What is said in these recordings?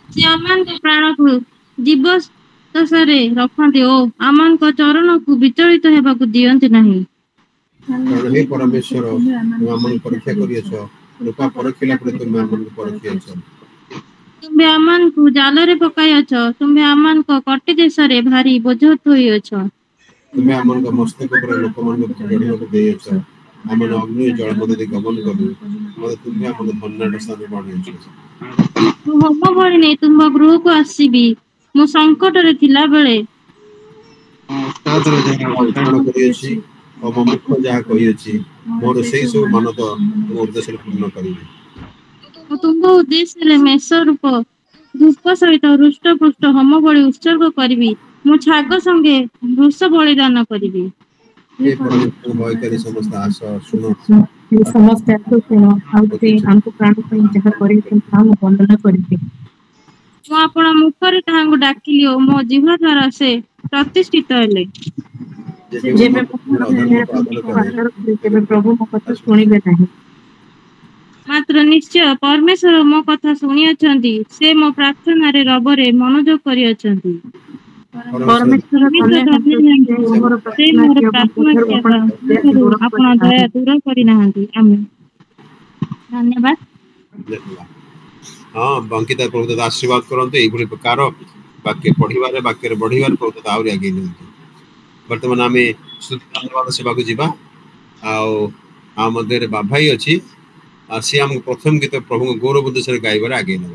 से आमान प्राण को दिवस दशरे रखते ओ आमान को चरण को विचलित हेबाकु दियंती नहीं। हे परमेश्वर आमान परीक्षा करियछ रूपा परखिला पर तुम आमान को परखियछ। तुम्हें आमान को जाल रे पकायछ तुम्हें आमान को कटी देश रे भारी बोझ थोइछ। तुम्हें आमान को मस्तक पर लोक मन को गढ़ियो को देयछ आमान अग्नि जल मध्य गमन करू मते तुम्हें आमान धन्यवाद स्थान बणैछ। हम भଳି नहीं तुम गृह को आसीबी मो संकट रे थिला बेले करियछि और मो मुख जहा कहियछि मोर सेई सब मानत तुम उद्देश्य पूर्ण करिवे। तुम उद्देश्य रे मेष रूप धूप सहित हृष्ट पुष्ट हम भଳି उत्सर्ग करिवि मो छाग संगे वृष बलिदान करिवि। हे परमेश्वर भयकारी समस्त आस सुनो ये समस्त आस सुनो आउते हमको प्राण ପାଇଁ ଯାହା କରିବେ हम वंदना करिवे। मो आपण मुखरे ताहांगु डाकिलियो मो जिह्वा द्वारा से प्रतिष्ठित हेले। जेबे प्रभु मो कथा सुनिबे नाही मात्र निश्चय परमेश्वर मो कथा सुनियछंती से मो प्रार्थना रे रबरे मनोयोग करियछंती। परमेश्वर मोर प्रार्थना आपण दया दूर करि नाहंती। आमेन धन्यवाद। हाँ बंकिता प्रभु आशीर्वाद करते यही प्रकार वाक्य पढ़िबार वाक्य बढ़िबार प्रभु आगे आगे नियंतु। वर्तमान आम धन्यवाद सेवा को जीवा आ मध्य बाभाई अच्छी सी आम प्रथम गीत प्रभु गौरव उद्देश्य गाइबार आगे नब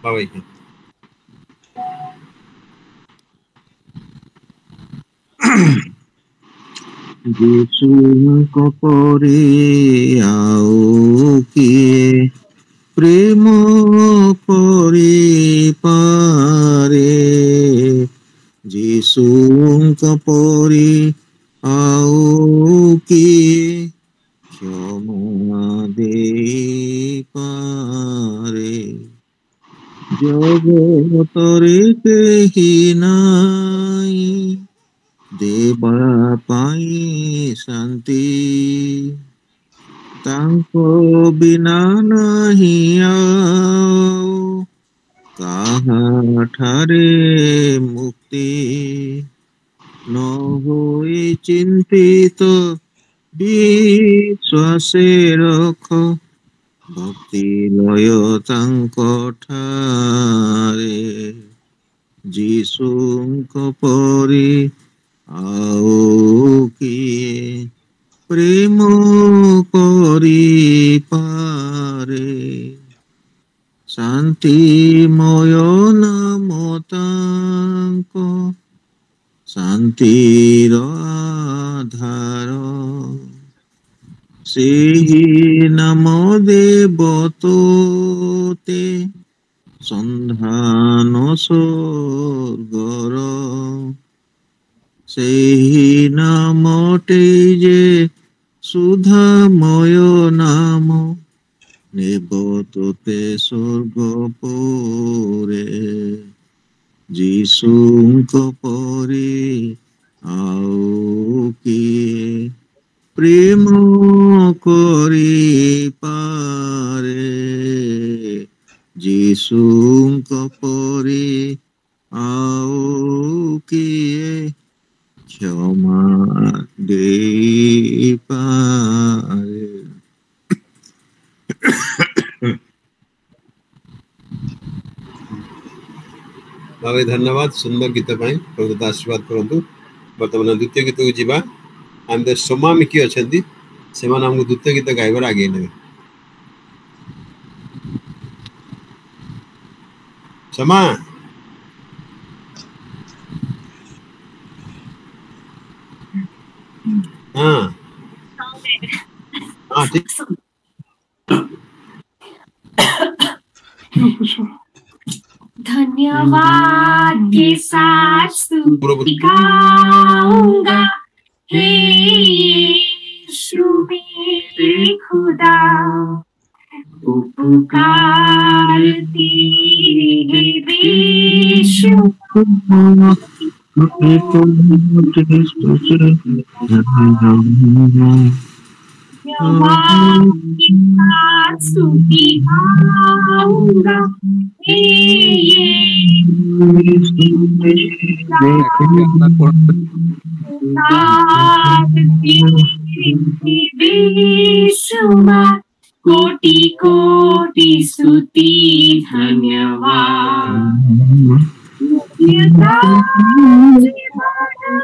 बाबाई। यीशु परे आओ किए प्रेम परि पारे यीशु परे आओ किए क्षमा दे पारे जगतरे केहि नाई देवा पाई शांति तांको बिना नहीं आओ कहाँ ठारे मुक्ति न होए चिंतित विश्वासे रख भक्ति लय तांको ठारे यीशुंको परि आओ किए प्रेम करि पारे शांतिमय नाम तांको शांतिर आधार सेहि नाम देवतोते सन्धान स्वर्गर सेहि नामटे जे सुधामय नाम नेबतोते स्वर्ग पोरे यीशुंको परि आओ किए प्रेम करि पारे यीशुंको परि आओ किए क्षमा दे पारे। बाबा धन्यवाद सुंदर गीत प्रभु आशीर्वाद करंतु। वर्तमान द्वितीय गीत को जीवा आम सोमा मिकी अच्छी से हमको द्वितीय गीत गाइबार आगे ने सोमा हाँ हाँ ठीक धन्यवाद के साथ स्तुति गाऊंगा हे यीशु मेरे खुदा उपकार तेरे बेशुमार धन्यवाद के साथ स्तुति गाऊंगा हे बेशुमार कोटि कोटि स्तुति धन्यवाद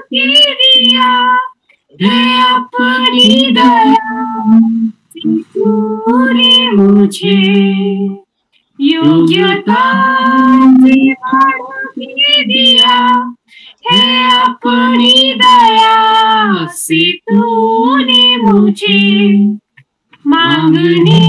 के दिया है अपनी दया तूने मुझे योग्यता के दिया है अपनी दया से तूने मुझे मांगने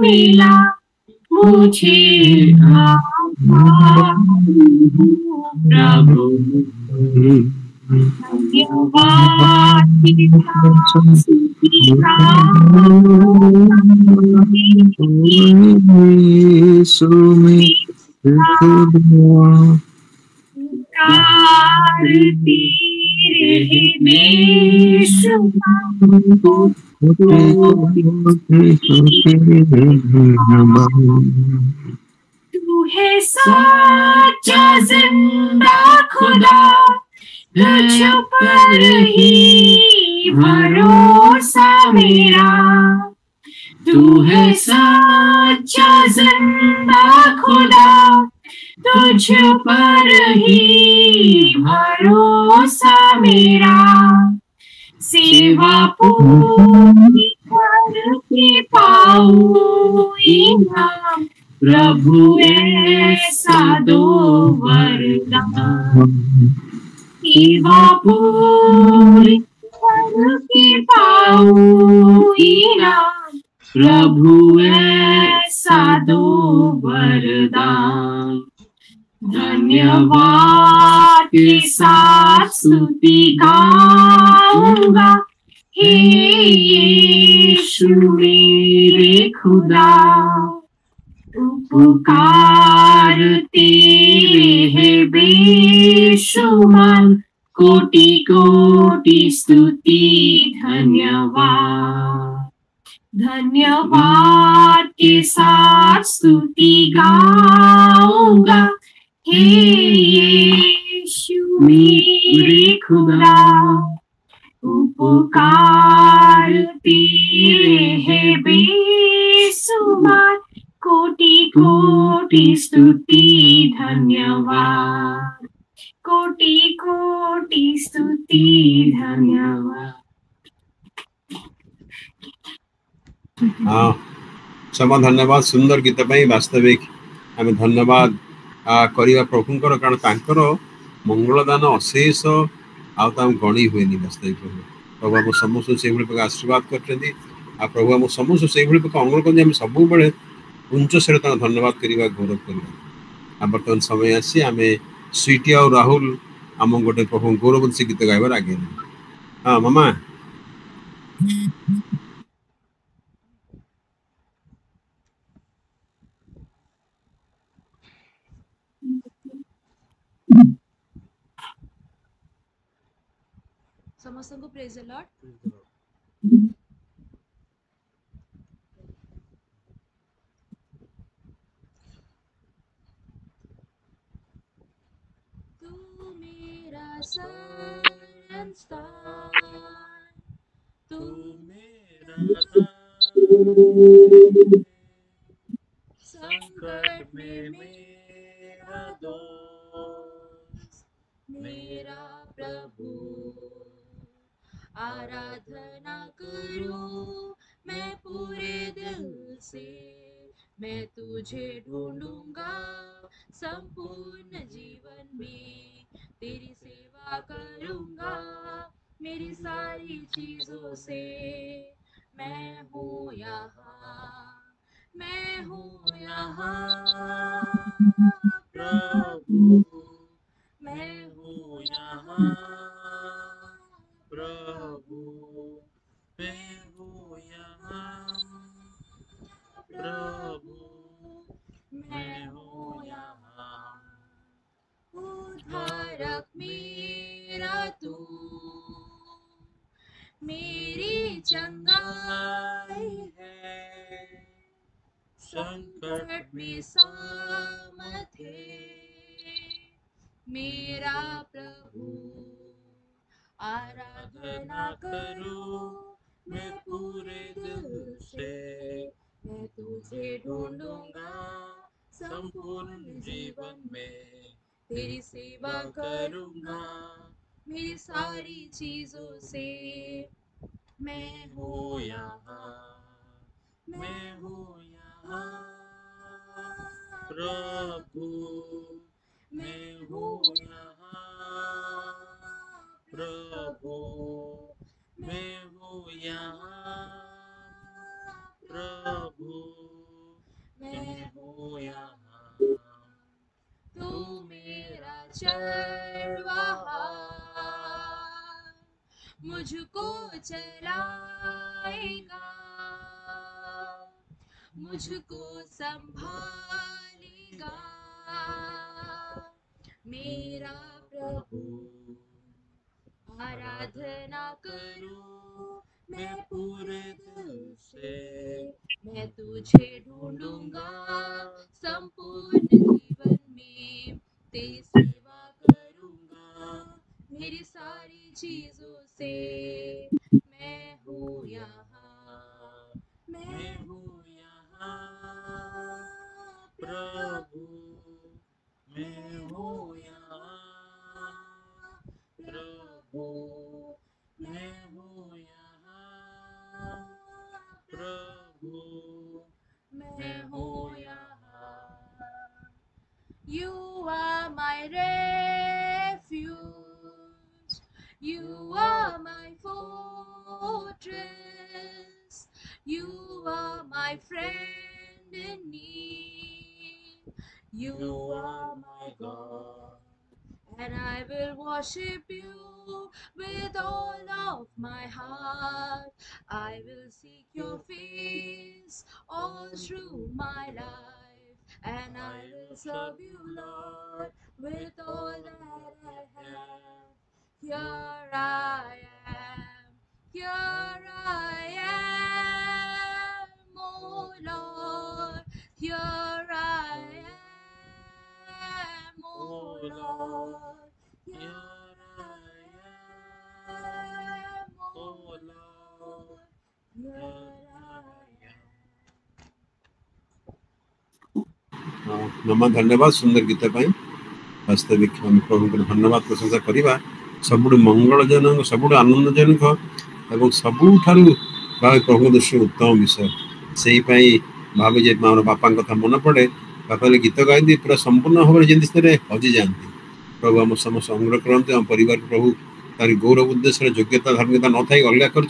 मिला मुझे प्रभु तू है सच्चा जिंदा खुदा तुझ पर ही भरोसा मेरा तू है सच्चा जिंदा खुदा तुझ पर ही भरोसा मेरा सेवा पूरी करके पाऊं इनाम प्रभु ऐसा दो वरदान सेवा पूरी करके पाऊं इनाम प्रभु ऐसा दो वरदान धन्यवाद के साथ स्तुति गाऊंगा हे यीशु मेरे खुदा उपकार तेरे है बेशुमार कोटि कोटि स्तुति धन्यवाद धन्यवाद के साथ स्तुति गाऊंगा हे यीशु मेरे खुदा उपकार तेरे है बेशुमार कोटि कोटि स्तुति धन्यवाद कोटि कोटि स्तुति धन्यवाद हाँ क्षमा धन्यवाद सुंदर गीत पाई वास्तविक आम धन्यवाद करवा प्रभुंकर कारण तांकर मंगलदान अशेष आम गणी हुए वास्तविक प्रभु आम समस्त से प्रकार आशीर्वाद कर प्रभु आम समस्त से प्रकार अंगल कर सब बड़े उच्च शेर धन्यवाद करवा गौरव करवा बर्तमान समय आसी आम स्वीटी और राहुल आम गोटे प्रभु गौरव से गीत गाइबार आगे हाँ मामा समस्त को प्रेज द लॉर्ड तू मेरा शरणस्थान तू मेरा संकट में मेरा दोस्त मेरा प्रभु आराधना करूं मैं पूरे दिल से मैं तुझे ढूंढूंगा संपूर्ण जीवन में तेरी सेवा करूंगा मेरी सारी चीजों से मैं हूँ यहाँ प्रभु मैं हूँ यहाँ प्रभु मैं हूँ यहाँ उद्धारक मेरा तू, मेरी चंगाई है, संकट में सामर्थ है मेरा प्रभु। आराधना करूं मैं पूरे दिल से, मैं तुझे ढूंढूंगा संपूर्ण जीवन में, तेरी सेवा करूंगा मेरी सारी चीजों से। मैं हूँ यहाँ, मैं हूँ यहाँ प्रभु, मैं हूँ यहाँ प्रभु, मैं हूँ यहाँ प्रभु, मैं हूँ यहाँ। तू मेरा चरवाहा मुझको चलाएगा, मुझको संभालेगा मेरा प्रभु। आराधना करूं मैं पूरे दिल से, मैं तुझे ढूंढूंगा संपूर्ण जीवन में, तेरी सेवा करूंगा मेरी सारी चीजों से। मैं हूँ यहाँ, मैं हूँ यहाँ प्रभु, मैं हूँ यहाँ प्रभु, मैं हूँ यहाँ प्रभु, मैं हूँ यहाँ। You are my refuge, you are my fortress, you are my friend in need, you are my God, and I will worship you with all of my heart. I will seek your face all through my life, and I will serve you, Lord, with all that I have. Here I am, here I am, oh Lord, here I am, oh Lord, here I am, oh Lord, here I am. मामा धन्यवाद सुंदर गीत पाई। वास्तविक हम प्रभु को धन्यवाद प्रशंसा करिबा। सबुठ मंगलजनक, सबुठ आनंदजनक एवं सबुठारु भावे प्रभु दृष्टि उत्तम विषय। सेही पाई भावे जे मार बापा कथा मन पड़े, बापा गीत गाई पूरा संपूर्ण भाव जिन हजि जाती। प्रभु आम समस्त अनुग्रह करते, आम परिवार प्रभु तारी गौरव उद्देश्य योग्यता धार्मिकता न थी अलग कर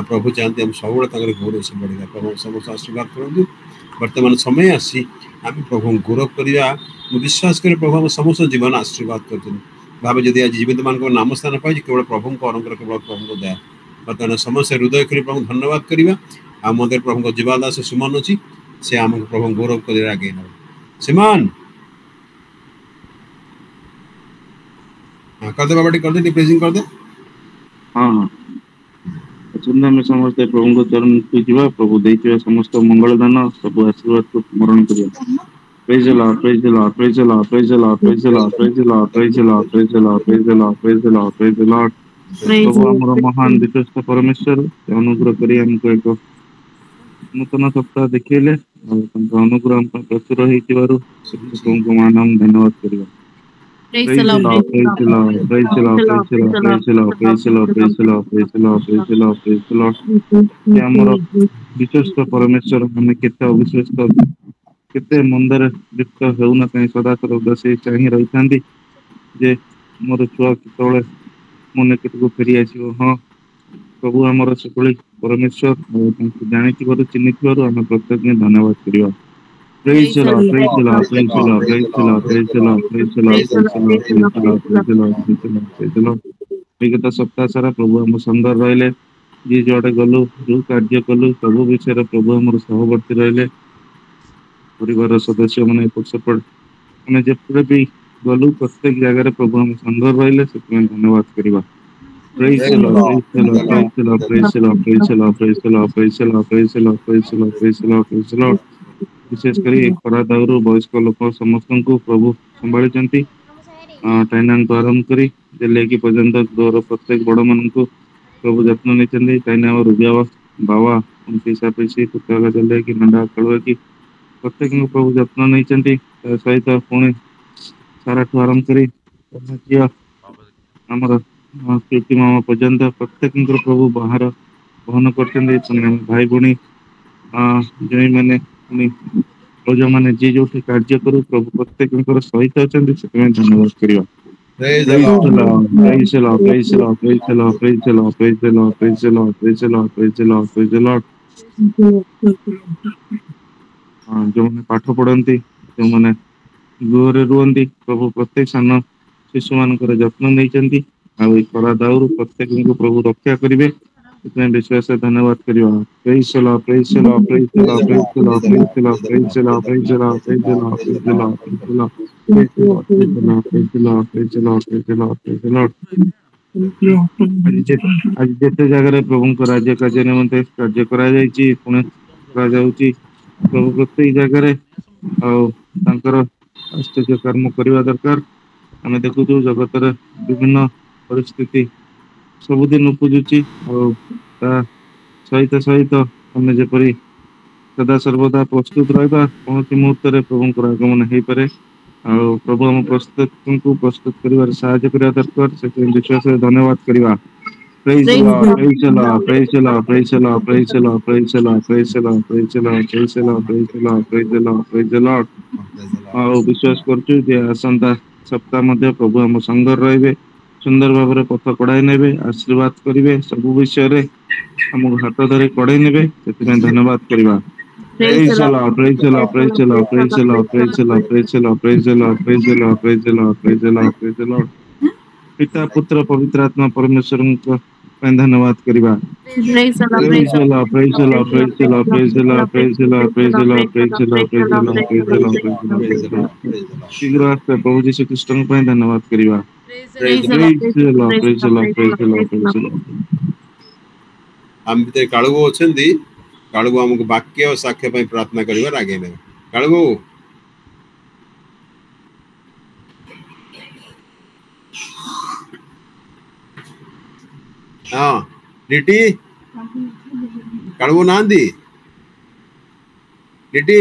प्रभु चाहते हम सब गौरव से बढ़िया। प्रभु समस्त आशीर्वाद करूँ। वर्तमान समय आसी आम प्रभु गौरव करवा विश्वास कर प्रभु आम समस्त जीवन आशीर्वाद कर भाव जदि आज जीवित मान नाम स्थान पाई केवल प्रभु को अनुग्रह केवल प्रभु को दया। बर्तमान समस्त हृदय कर प्रभु धन्यवाद करवा। आम प्रभु को जीवादास सुमन अच्छी से आम प्रभु गौरव कर आगे न सीमान करदे बाबा करदे प्रेजिंग करदे। हाँ हाँ सुंदर में समस्त प्रभु को चरण को जीवा। प्रभु देथिबा समस्त मंगल दान सब आशीर्वाद को स्मरण करिया। Praise the lord, praise the lord, praise the lord, praise the lord, praise the lord, praise the lord, praise the lord, praise the lord, praise the lord, praise the lord, praise the lord. प्रभु हमर महान विश्वस्त परमेश्वर अनुग्रह करी हमको एक नूतन सप्ताह देखिले अनुग्रह हम प्रचुर होइतिबारु प्रभु मान हम धन्यवाद करिया। Praise the Lord, praise the Lord, praise the Lord, praise the Lord, praise the Lord, praise the Lord, praise the Lord, praise the Lord, praise the Lord, praise the Lord। हमर विश्वस्त परमेश्वर हमें केते अविश्वस्त केते मंदर लिप्त हेउना कहीं सदा सर्वदा से चाहि रही थांदी जे मोर छुआ केतोले मने केतको फेरी आसीबो। हां प्रभु हमर सकली परमेश्वर जानि थिबारु चिन्हि थिबारु हम प्रत्येक धन्यवाद करिया। Praise the Lord, praise the Lord, praise the Lord, praise the Lord, praise the Lord, praise the Lord, praise the Lord, praise the Lord, praise the Lord, praise the Lord, praise the Lord। विगत सप्ताह सारा प्रभु हम सुंदर रहले जी जोड़े गलु जो कार्य कलु सब विषय प्रभु हमर सहवर्ती रहले। परिवार सदस्य माने पक्षपट माने जेपरे भी ଗଲୁ ପ୍ରତ୍ୟେକ ଜାଗାରେ ପ୍ରଭୁ ଆମ ସଂଘ ରହିଲେ ସେଥିପାଇଁ ଧନ୍ୟବାଦ କରିବା। Praise the Lord, praise the Lord, praise the Lord, praise the Lord, praise the Lord, praise the Lord, praise the Lord, praise the Lord, praise the Lord, praise the Lord, praise the Lord। ବିଶେଷ କରି ଏ ଖରା ଦାଉରୁ ବୟସ୍କ ଲୋକ ସମସ୍ତଙ୍କୁ ପ୍ରଭୁ ସମ୍ଭାଳିଛନ୍ତି। ଟାଇନାଙ୍କୁ ଆରମ୍ଭ କରି ଦିଲ୍ଲୀ ପର୍ଯ୍ୟନ୍ତ ଦୂର ପ୍ରତ୍ୟେକ ବଡ଼ମାନଙ୍କୁ ପ୍ରଭୁ ଯତ୍ନ ନେଇଛନ୍ତି। ଟାଇନା ଆମ ରୁବିଆ ବାବା ପିସା ପିସି ପୁତକା ଦେଲେ କି ନଣ୍ଡା ଖେଳୁଆ କି ପ୍ରତ୍ୟେକଙ୍କୁ ପ୍ରଭୁ ଯତ୍ନ ନେଇଛନ୍ତି। ତା ସହିତ ପୁଣି ସାରାଠୁ ଆରମ୍ଭ କରି ଝିଅ ଆମର କୀର୍ତ୍ତି ମାମା ପର୍ଯ୍ୟନ୍ତ ପ୍ରତ୍ୟେକଙ୍କର ପ୍ରଭୁ ବାହାର ବହନ କରିଛନ୍ତି। ପୁଣି ଆମ ଭାଇ ଭଉଣୀ ଯେଉଁମାନେ ପୁଣି ଯୋଉମାନେ ଯିଏ ଯୋଉଠି କାର୍ଯ୍ୟ କରୁ ପ୍ରଭୁ ପ୍ରତ୍ୟେକଙ୍କର ସହିତ ଅଛନ୍ତି ସେଥିପାଇଁ ଧନ୍ୟବାଦ କରିବା। Praise the Praise the Lord. Lord, praise the Lord, praise the Lord, praise the Lord, praise the Lord, praise the Lord, praise the Lord, praise the Lord, praise the Lord, praise the Lord। ଯୋଉମାନେ ପାଠ ପଢନ୍ତି ଯୋଉମାନେ ଗୃହରେ ରୁହନ୍ତି ପ୍ରଭୁ ପ୍ରତ୍ୟେକ ସାନ ଶିଶୁମାନଙ୍କର ଯତ୍ନ ନେଇଛନ୍ତି। ଆଉ ଏଇ ଖରା ଦାଉରୁ ପ୍ରତ୍ୟେକଙ୍କୁ ପ୍ରଭୁ ରକ୍ଷା କରିବେ ସେଥିପାଇଁ ବିଶ୍ୱାସରେ ଧନ୍ୟବାଦ କରିବା। Praise the Lord, praise the Lord, praise the Lord, praise the Lord, praise the Lord, praise the Lord, praise the Lord, praise the Lord, praise the Lord, praise the Lord, praise the Lord, praise the Lord, praise the Lord, praise the Lord, praise the Lord, praise the Lord। ଆଜି ଯେତେ ଜାଗାରେ ପ୍ରଭୁଙ୍କ ରାଜ୍ୟ କାର୍ଯ୍ୟ ନିମନ୍ତେ କାର୍ଯ୍ୟ କରାଯାଇଛି ପୁଣି କରାଯାଉଛି ପ୍ରଭୁ ପ୍ରତ୍ୟେକ ଜାଗାରେ ଆଉ ତାଙ୍କର ଆଶ୍ଚର୍ଯ୍ୟ କର୍ମ କରିବା ଦରକାର। ଆମେ ଦେଖୁଛୁ ଜଗତରେ ବିଭିନ୍ନ ପରିସ୍ଥିତି ସବୁଦିନ ଉପୁଜୁଛି ଆଉ ତା ସହିତ ଆମେ ଯେପରି ସଦା ସର୍ବଦା ପ୍ରସ୍ତୁତ ରହିବା କୌଣସି ମୁହୂର୍ତ୍ତରେ ପ୍ରଭୁଙ୍କର ଆଗମନ ହେଇପାରେ। ଆଉ ପ୍ରଭୁ ଆମ ପ୍ରସ୍ତୁତ କରିବାରେ ସାହାଯ୍ୟ କରିବା ଦରକାର। ସେଥିପାଇଁ ବିଶ୍ୱାସରେ ଧନ୍ୟବାଦ କରିବା। Praise the Lord, praise the Lord, praise the Lord, praise the Lord, praise the Lord, praise the Lord, praise the Lord, praise the Lord, praise the Lord, praise the Lord, praise the Lord, praise the Lord। ଆଉ ବିଶ୍ୱାସ କରୁଛୁ ଯେ ଆସନ୍ତା ସପ୍ତାହ ମଧ୍ୟ ପ୍ରଭୁ ଆମ ସଂଘରେ ରହିବେ, ସୁନ୍ଦର ଭାବରେ ପଥ କଢାଇ ନେବେ, ଆଶୀର୍ବାଦ କରିବେ, ସବୁ ବିଷୟରେ ଆମକୁ ହାତ ଧରି କଢେଇ ନେବେ ସେଥିପାଇଁ ଧନ୍ୟବାଦ କରିବା। Praise the Lord, praise the Lord, praise the Lord, praise the Lord, praise the Lord, praise the Lord, praise the Lord, praise the Lord, praise the Lord, praise the Lord, praise the Lord। ପିତା ପୁତ୍ର ପବିତ୍ର ଆତ୍ମା ପରମେଶ୍ୱରଙ୍କ ପାଇଁ ଧନ୍ୟବାଦ କରିବା। Praise the Lord, praise the Lord, praise the Lord, praise the Lord, praise the Lord, praise the Lord, praise the Lord, praise the Lord, praise the Lord, praise the Lord, praise the Lord, praise the Lord। ଶୀଘ୍ର ଆସ୍ତେ ପ୍ରଭୁ ଯୀଶୁ ଖ୍ରୀଷ୍ଟଙ୍କ ପାଇଁ ଧନ୍ୟବାଦ କରିବା। Praise the Lord, praise the Lord, praise the Lord, praise the Lord, praise the Lord। ଆମ ଭିତରେ କାଳୁବୁ ଅଛନ୍ତି। କାଳୁବୁ ଆମକୁ ବାକ୍ୟ ଓ ସାକ୍ଷ୍ୟ ପାଇଁ ପ୍ରାର୍ଥନା କରିବାର ଆଗେଇ ନେବେ। କାଳୁବୁ ହଁ ଡିଟି କାଳୁବୁ ନାହାନ୍ତି ଡିଟି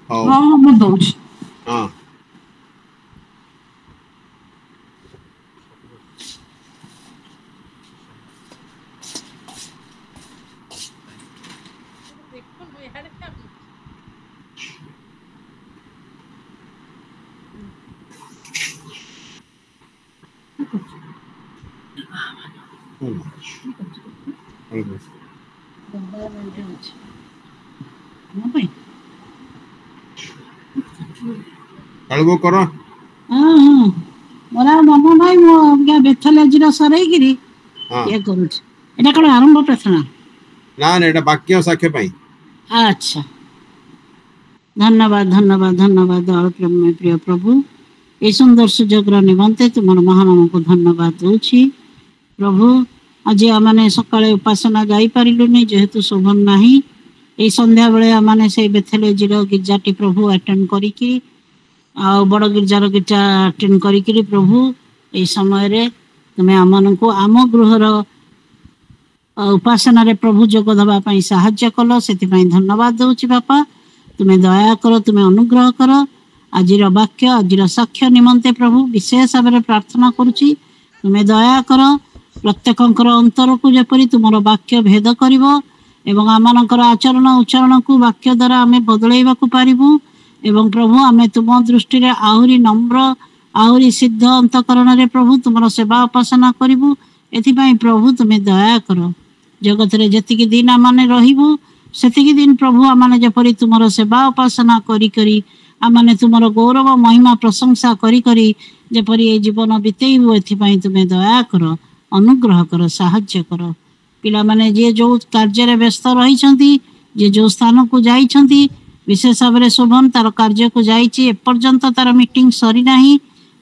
ହଉ ମୁଁ ଦଉଛି। ହଁ କାଳୁବୁ କର। ମୋର ଆଉ ମନ ନାହିଁ। ମୁଁ ବେଥଲ ଆଜିର ସରେଇକିରି ଇଏ କରୁଛି। ଏଇଟା କଣ ଆରମ୍ଭ ପ୍ରାର୍ଥନା? ନା ଏଇଟା ବାକ୍ୟ ସାକ୍ଷ୍ୟ ପାଇଁ। ଆଚ୍ଛା, ଧନ୍ୟବାଦ ଧନ୍ୟବାଦ ଧନ୍ୟବାଦ ପ୍ରିୟ ପ୍ରଭୁ, এই সুন্দর সুযোগর নিমন্তে তোমার মহানামକୁ ধন্যবাদ দଉଛି। প্রভু আଜି ଆମେ ସକାଳେ ଉପାସନା ଯାଇପାରିଲୁନି ଯେହେତୁ ଶୋଭନ ନାହିଁ। এই ସନ୍ଧ୍ୟାବେଳେ ଆମେ ସେଇ ବେଥେଲେଜିର ଗିର୍ଜାଟି ପ୍ରଭୁ ଆଟେଣ୍ଡ କରିକି ଆଉ ବଡ଼ ଗିର୍ଜାର ଗୀର୍ଜା ଆଟେଣ୍ଡ କରିକିରି ପ୍ରଭୁ এই ସମୟରେ ତୁମେ ଆମମାନଙ୍କୁ ଆମ ଗୃହର ଉପାସନାରେ ପ୍ରଭୁ ଯୋଗ ଦେବା ପାଇଁ ସାହାଯ୍ୟ କଲ, ସେଥିପାଇଁ ଧନ୍ୟବାଦ ଦଉଛି ବାପା। ତୁମେ ଦୟା କର, ତୁମେ ଅନୁଗ୍ରହ କର। ଆଜିର ବାକ୍ୟ ଆଜିର ସାକ୍ଷ୍ୟ ନିମନ୍ତେ ପ୍ରଭୁ ବିଶେଷ ଭାବରେ ପ୍ରାର୍ଥନା କରୁଛି। ତୁମେ ଦୟା କର, ପ୍ରତ୍ୟେକଙ୍କର ଅନ୍ତରକୁ ଯେପରି ତୁମର ବାକ୍ୟ ଭେଦ କରିବ ଏବଂ ଆମମାନଙ୍କର ଆଚରଣ ଉଚ୍ଚାରଣକୁ ବାକ୍ୟ ଦ୍ୱାରା ଆମେ ବଦଳେଇବାକୁ ପାରିବୁ ଏବଂ ପ୍ରଭୁ ଆମେ ତୁମ ଦୃଷ୍ଟିରେ ଆହୁରି ନମ୍ର ଆହୁରି ସିଦ୍ଧ ଅନ୍ତଃକରଣରେ ପ୍ରଭୁ ତୁମର ସେବା ଉପାସନା କରିବୁ। ଏଥିପାଇଁ ପ୍ରଭୁ ତୁମେ ଦୟା କର। ଜଗତରେ ଯେତିକି ଦିନ ଆମେ ରହିବୁ ସେତିକି ଦିନ ପ୍ରଭୁ ଆମେ ଯେପରି ତୁମର ସେବା ଉପାସନା କରି କରି ଆମେ ତୁମର ଗୌରବ ମହିମା ପ୍ରଶଂସା କରି କରି ଯେପରି ଏ ଜୀବନ ବିତେଇବୁ ଏଥିପାଇଁ ତୁମେ ଦୟା କର, ଅନୁଗ୍ରହ କର, ସାହାଯ୍ୟ କର। ପିଲାମାନେ ଯିଏ ଯେଉଁ କାର୍ଯ୍ୟରେ ବ୍ୟସ୍ତ ରହିଛନ୍ତି, ଯିଏ ଯେଉଁ ସ୍ଥାନକୁ ଯାଇଛନ୍ତି विशेष भाव में शोभन तार कार्य को जाइए एपर्यंत तार मीटिंग सरी ना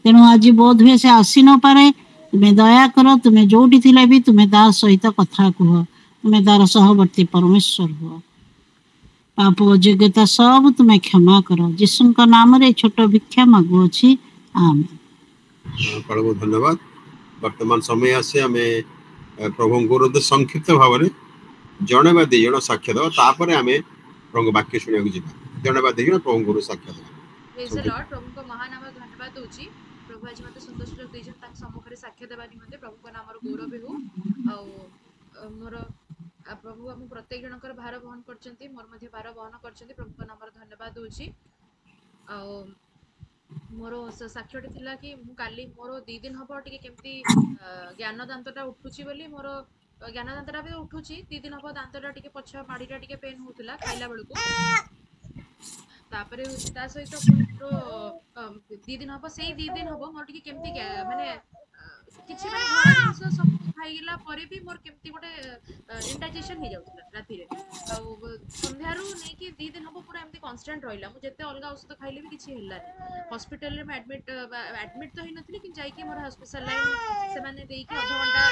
तेणु आज बोध हुए से आसी न पारे तुम्हें दया कर तुम्हें जोटी थिले भी तुम्हें तार सहित कथा कह तुम्हें तार सहवर्ती परमेश्वर हुआ पाप अयोग्यता सब तुम्हें क्षमा कर जीशु का नाम रे छोट भिक्षा मागुअछि आमेन। प्रभु धन्यवाद। वर्तमान समय आसे आम प्रभु संक्षिप्त भाव में जड़े बा दी जन साक्ष्य देवा तापर आम प्रभु वाक्य शुणा जा जड़े बा दी जन प्रभु साक्ष्य देवा। Praise the lord. प्रभु को महानाम धन्यवाद दूची। प्रभु आज मते सुंदर सुंदर देजन ताक सम्मुख रे साक्ष्य देबा निमंते प्रभु को नाम रो गौरव हो आ मोर प्रभु हम प्रत्येक जनकर भार वहन करचंती मोर मध्ये भार वहन करचंती प्रभु को नाम रो धन्यवाद दूची। आ मोर साक्ष्यटी थिला कि मु काली मोर 2 दिन हबो टिके केमती ज्ञान दांतटा उठुची बोली मोर ज्ञान दांतटा भी उठुची 2 दिन हबो दांतटा टिके पछा माडीटा टिके पेन होतला खाइला बेलको तापरे ता सहित मोर 2 दिन हबो सेही 2 दिन हबो मोर टिके केमती माने किछि माने घर जिंस सब खाइला परे भी मोर केमती गोटे इंडाइजेशन हो जाउतला राती रे आ संध्यारू नै कि 2 दिन हबो पूरा एमती कांस्टेंट रहिला मु जते अलगा औषध खाइले भी किछि हेलानी हॉस्पिटल रे मैं एडमिट तो ही नथली कि जाई कि मोर हॉस्पिटल लाइन से माने देई कि आधा घंटा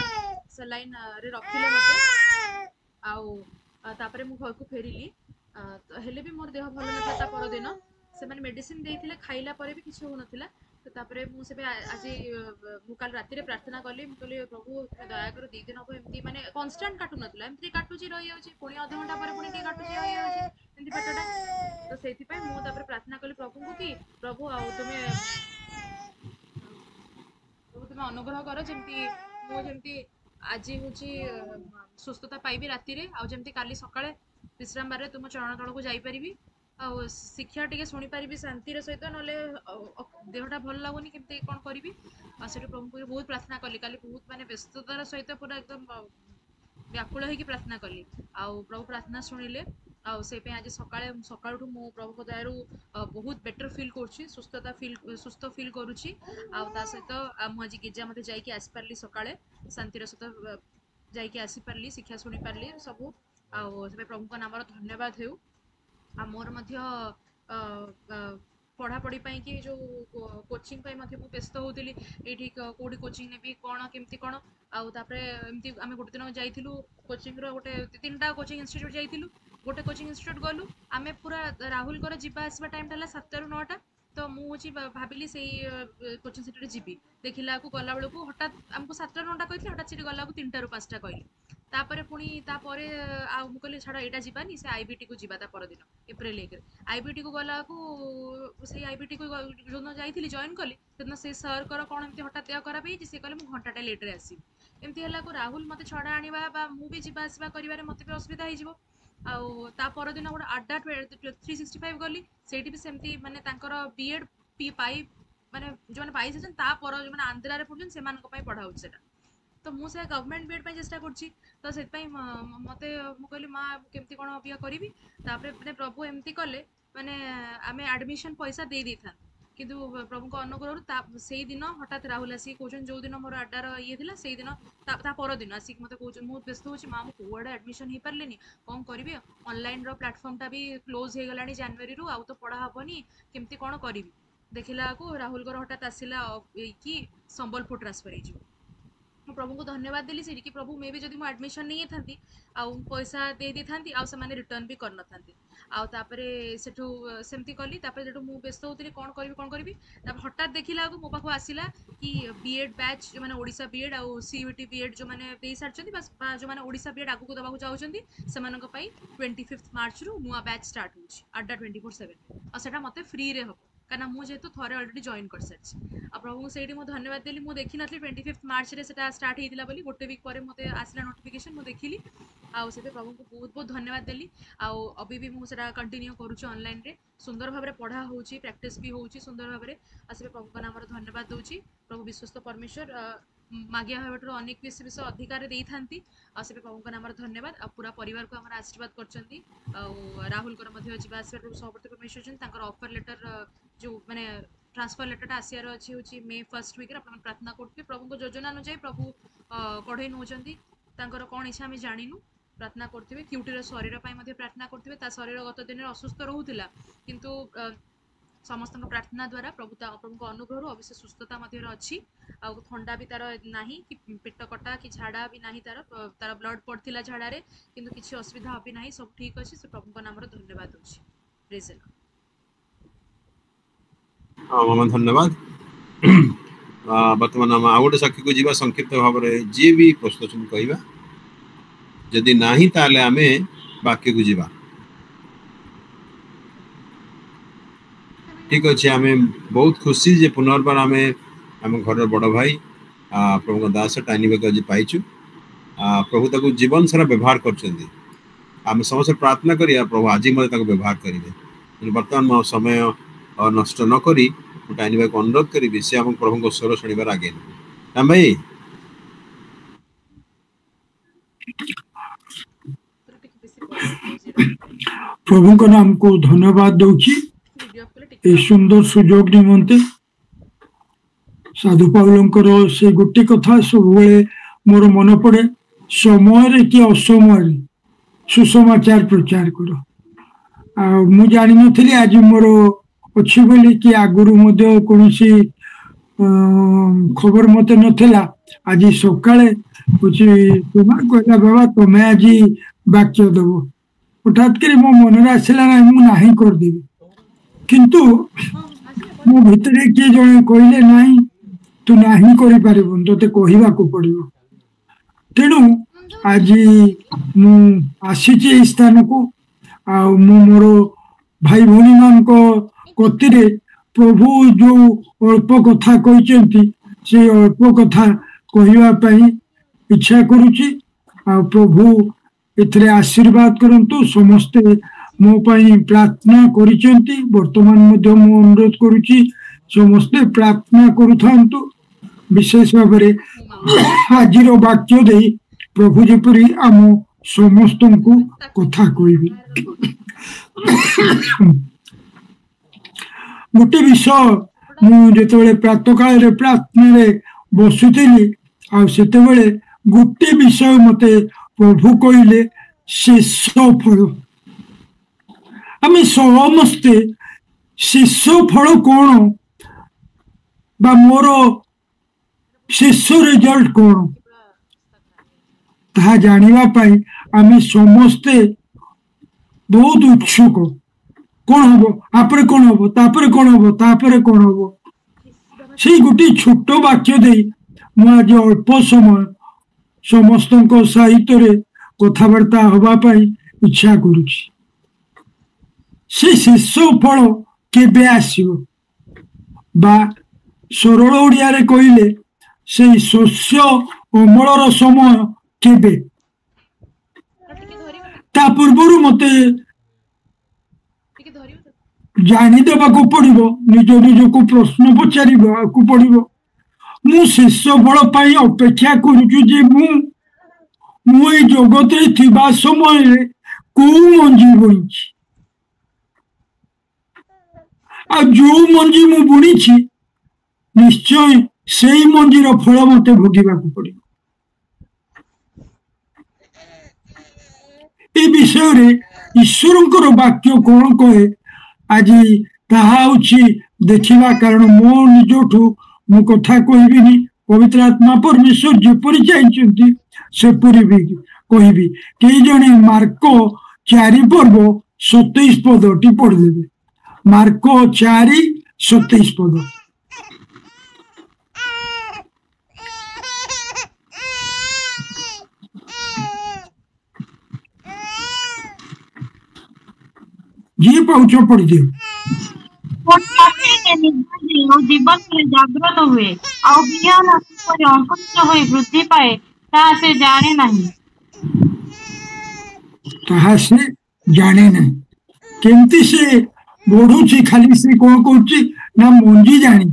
सलाइन रे रखिले मते आ तापरे मु घर को फेरिली तो हेले भी मोर देह भल नथा ता पर दिन से माने मेडिसिन देइथिले खाइला परे भी किछि हो नथिला तो तापरे मु सेबे आज मु काल राती रे प्रार्थना करली मु कहली प्रभु दया कर 2 दिन हो एमती माने कांस्टेंट काटु नथिला एमती काटुची रहि जाउची पुनी आधा घंटा पर पुनी के काटुची रहि जाउची एमती पेटटा तो सेति पय मु तापरे प्रार्थना करली प्रभु को कि प्रभु आ तुमे अनुग्रह करो जेमती मु जेमती आज होची सुस्थता पाइबी राती रे आ जेमती काली सकाळे विश्राम बारे तुम चरण तल को जाई परिबी आ शिक्षा टिके सुनी परिबी शांति रे सहित नले देहटा भल लागोनी केमते कोन करिबी आ सेठी प्रभु को बहुत प्रार्थना करली काली बहुत माने व्यस्ततार सहित पूरा एकदम व्याकुल होई कि प्रार्थना करली आ प्रभु प्रार्थना सुनिले आ से पे आज सकाळे सकाळठू मो प्रभु को दयारु बहुत बेटर फील करछि सुस्थ फील करूछि आ ता सहित मु आज गिजा मते जाई कि आसी परली सकाळे शांति रे सहित जाई कि आसी परली शिक्षा सुनी परली सब आ प्रभु को नाम धन्यवाद हो मोर पढ़ा पढ़ी कि जो कोचिंग व्यस्त होती ये कौटी कोचिंग नेबी कौन केमती कौन आमती आम गोटे दिन जाइलु कोचिंग गोटे 3टा कोचिंग इंस्टीट्यूट जाइलु गोटे कोचिंग इंस्टीट्यूट गलु आम पूरा राहुल कर जीवा आसवा टाइम 7 ରୁ 9टा तो मुझे भाविली से कोचिंग सेंटर जीवी देखला गला बेलू हठात आमको 7 ରୁ 9ଟା कहते हठात से गला 3टा ରୁ 5ଟା कहली तापरे पुणी तापरे आ मु कहली छाड़ एटा जीवानी से आईबीटी को जीवा ता पर दिन एप्रिल 1 आईबीटी को गला को से आईबीटी को जो जाइली जॉइन कली से से सर कर कौन एमती हठात देह खराब होती सी कहले मु घंटाटे लेट रे आसी एमती हला को राहुल मते छड़ा आनिबा बा मु भी जीवा आसवा करिवारे मते भी असुविधा हो जिवो आ ता पर दिन गोटे अड्डा 365 गली सेठी भी सेमती माने तांकर बीएड पी पाई माने जो माने पाई सेछन ता पर जो माने आंध्रा रे पढुन से मानक पई पढाउ सेटा तो मु से गवर्नमेंट बीएड पई चेष्टा करछि तो सेत पई मते मु कहली मां केमती कोन अबिया करिवि तापरे माने प्रभु एमती कले माने आमे एडमिशन पैसा दे देथान किंतु प्रभु को अनुग्रह से दिन हठात राहुल आसिक कहते जो दिन मोर अड्डार ये थिला से दिन ता पर दिन आसिक मते कहते मु व्यस्त होछि मां मु कोआडे एडमिशन हे परलेनी कोन करबी ऑनलाइन रो प्लेटफॉर्म टा भी क्लोज हे गलानी जनवरी रु आउ तो पढ़ा हबनी केमती कोन करबी देखिला को राहुल को हठात आसिला कि संबलपुर ट्रांसफर हे जिवो प्रभु को धन्यवाद देली से कि प्रभु मे भी जदि मु एडमिशन नहीं थांती आउ पैसा दे दी थांती आउ से माने रिटर्न भी कर न थांती आउ तापरे सेठू सेमती कली तापरे जेठू मु व्यस्त होतली कोन करबी तापर हठात देखिला को मो पाखो आसिला कि बीएड बैच जो माने ओडिसा बीएड आउ सीयूटी बीएड जो माने दे सारचंती बस जो माने ओडिसा बीएड आगु को दबाकू जाउचंती सेमानक पई 25 मार्च रु नुआ बैच स्टार्ट होछि अड्डा 24/7 आ सेटा मते फ्री रे हो कारण मु जेतु थरे ऑलरेडी जॉइन कर सारछि आ प्रभु सेठी मु धन्यवाद देली मु देखि नथली 25 मार्च रे सेटा स्टार्ट हेतिला बोली गोटे वीक परे मते आसला नोटिफिकेशन मु देखिली आउ सेते प्रभु को बहुत बहुत धन्यवाद देली आउ अभी भी मु सेटा कंटिन्यू करूछि ऑनलाइन रे सुंदर भाबरे पढ़ा होछि प्रैक्टिस भी होछि सुंदर भाबरे आसे प्रभु का नाम रो धन्यवाद दोछि प्रभु विश्वस्त परमेश्वर मागिया हेबटर अनेक विषय अधिकार दे थांती आ से प्रभु का नाम रो धन्यवाद आ पूरा परिवार को हमर आशीर्वाद करचंती आ राहुल कर मध्ये जीवा आसवा सहवर्ती परमेश्वर जन तांकर ऑफर लेटर जो माने ट्रांसफर लेटर आसियार अच्छी होची मे 1st वीक रे अपन प्रार्थना करते प्रभु को योजना अनुसार प्रभु पढ़े नौचंती तांकर कोन इच्छा हम जानिनु प्रार्थना करथिबे क्यूटीर शरीर पई मध्ये प्रार्थना करथिबे ता शरीर गत दिन असुस्थ रहउतिला किंतु समस्त प्रार्थना द्वारा प्रभु अनुग्रह अवश्य सुस्थता मध्य अच्छी आ थंडा भी तार नाही कि पेट कटा कि झाड़ा भी नाही तार ब्लड पड़थिला झाड़ा रे किंतु किछि असुविधा भी नाही सब ठीक अछि से प्रभु को नाम रो धन्यवाद अछि प्रेज मामा धन्यवाद वर्तमान हम आउट साक्षी को जीवा संक्षिप्त भाव में जी भी प्रश्न कहवा जदि नाही ताले आमे वाक्य को जीवा ठीक अच्छे आम बहुत खुशी जे पुनर्बार आम आम घर बड़ भाई प्रभु दास टाइनी बैग आज पाइचु प्रभु ताको जीवन सारा व्यवहार कर समस्त प्रार्थना करिया प्रभु आज मत व्यवहार करेंगे बर्तमान समय नष्ट न करी टाइनी बैग अनुरोध करी से आम प्रभु को स्वर शुणवार आगे राम भाई प्रभु को नाम को धन्यवाद दूची ए सुंदर सुजोग निमंते साधु पाउलंकर से गोटे कथा सब मोर मन पड़े समय कि असमय सुसमाचार प्रचार कर मु जानी नथली आज मोर अच्छी बोली कि आगुरु मध्य कोनोसी खबर मते नथला आज सकाळे तुम्हार कहला बाबा तुम्हें आज वाक्य दब हठात कर मो मन आसला ना मु नाही कर देबी किंतु मो भितरे किए जड़े कहले नाई तू नाही करि पारिबुन तोते कहिबा को पड़िबो तेणु आज मु आसीची स्थान को आ मु मोर भाई भौणी मान को कतिरे प्रभु जो अल्प कथा कहचंती से अल्प कथा कहिबा पई इच्छा करूची आ प्रभु एथरे आशीर्वाद करंतु समस्ते मो पाई प्रार्थना करिसेंती वर्तमान मध्य मो अनुरोध करूची समस्ते प्रार्थना करूथांतु विशेष भाव में आजिर वाक्य दे प्रभु जेपरी आम समस्त को कथा कहबी गोटे विषय मुझे प्रातः काल प्रार्थना बसुली आते गोटे विषय मते प्रभु कहले शेष फल आम समस्ते शेष फल कौन बा मोर शेष रिजल्ट कौन ता जानिबा पाई आम समस्ते बहुत उत्सुक कौन हम आपरे कौन हम तापरे कौन हम तापरे कौन हम से गोटे छोट वाक्य दे मुझे अल्प समय समस्त साहित्य कथबार्ता हवापाई इच्छा करुछि से शेष फल केबे आसीबो बा सरल ओडिया रे कहिले से शस्य अमलर समय केबे ता पूर्व मते जानी देबा को पड़िबो निज निज को प्रश्न पचारिबा को पड़िबो मु शेष फल पाई अपेक्षा करूछु जे मु ए जगत रे थिबा समय रे को मंजी बुणी आ जो मंजी मु बुणी निश्चय से मंजीर फल मते भोगिबा को पड़िबो ए विषय रे ईश्वरंकर वाक्य कौन कहे आज ताहा देखा कारण मो निजठू मु कथा कहबी पवित्र आत्मा परमेश्वर जेपरी चाहिए सेपरी भी कहबी कई जने मार्क 4 पर्व 27 पदटी पढ़देवे मार्क 4 27 पद जी पाउच पढ़ दियो दिवस जागृत हुए और बिहान अंकुरित होई वृद्धि पाए ताहा से जाने नहीं ताहा से जाने नहीं केमती से बढ़ुची खाली से कौन कौची ना मंजी जानी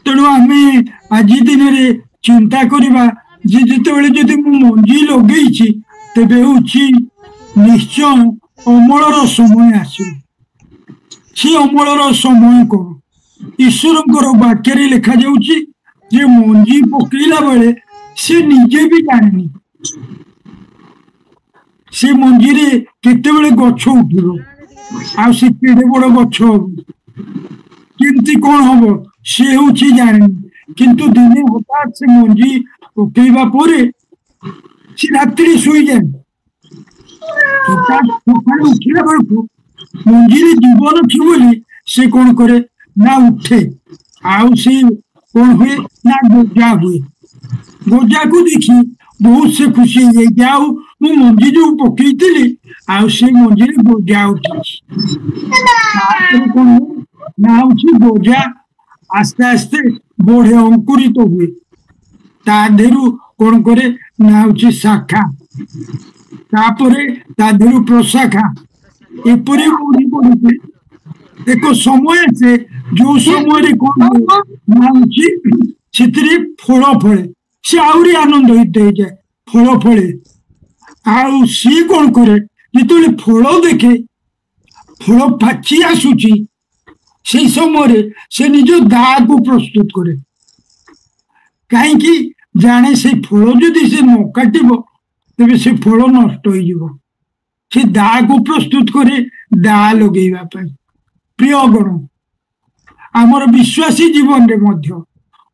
तेणु आम आज दिन रे चिंता करवा जे जिते जदि मु मंजी लगे तेबे निश्चय अमलर समय आसो से अमलर समय कौन ईश्वर वाक्य लिखा जाउची जे मंजी पकईला बेले से निजे भी जानी से मंजी रे केतेबेले गछ उठिबो आ से केडे बड़ गछ केमती कौन हम से हूँ जानी किंतु दिने हठात से मंजी पकेवा परे से रात्रि शुई जाए हठात सकाळे उठिला बेलू मंजी रे जीवन थी बोली से कौन करे ना उठे आउ से कौन हुए ना गोजा हुए गोजा को देखी बहुत से खुशी है जाओ मु मंजी जो पकई थी आउ से मंजी रे गोजा उठी ना उठी गोजा आस्ते आस्ते बढ़े अंकुरित तो हुए तादेरु कौन करे ना उठी शाखा तापरे तादेरु प्रशाखा एपरी बढ़ी बढ़ी एक समय से जो समय कौन ना उठी से फल फले से आहरी आनंदित हो जाए फल फले आउ सी कौन करे जिते फल देखे फल पाची आसुची से समय से निज दाह को प्रस्तुत करे कहीं जाने से फल जदि से न काटब तेरे से फल नष्ट हो दाह को प्रस्तुत करे दाह लगेवा प्रिय गण आमर विश्वासी जीवन रे मध्य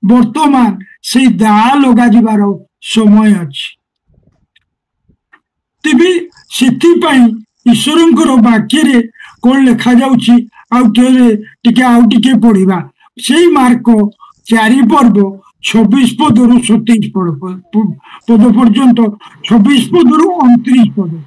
वर्तमान से दाह लगा जीवार समय अच्छी तेबे से ईश्वर वाक्य कौन लिखा जाउची आउ पढ़ा से मार्क 4 पर्व 26 पद रु 27 पद पर्यंत 26 पद रु 29 पद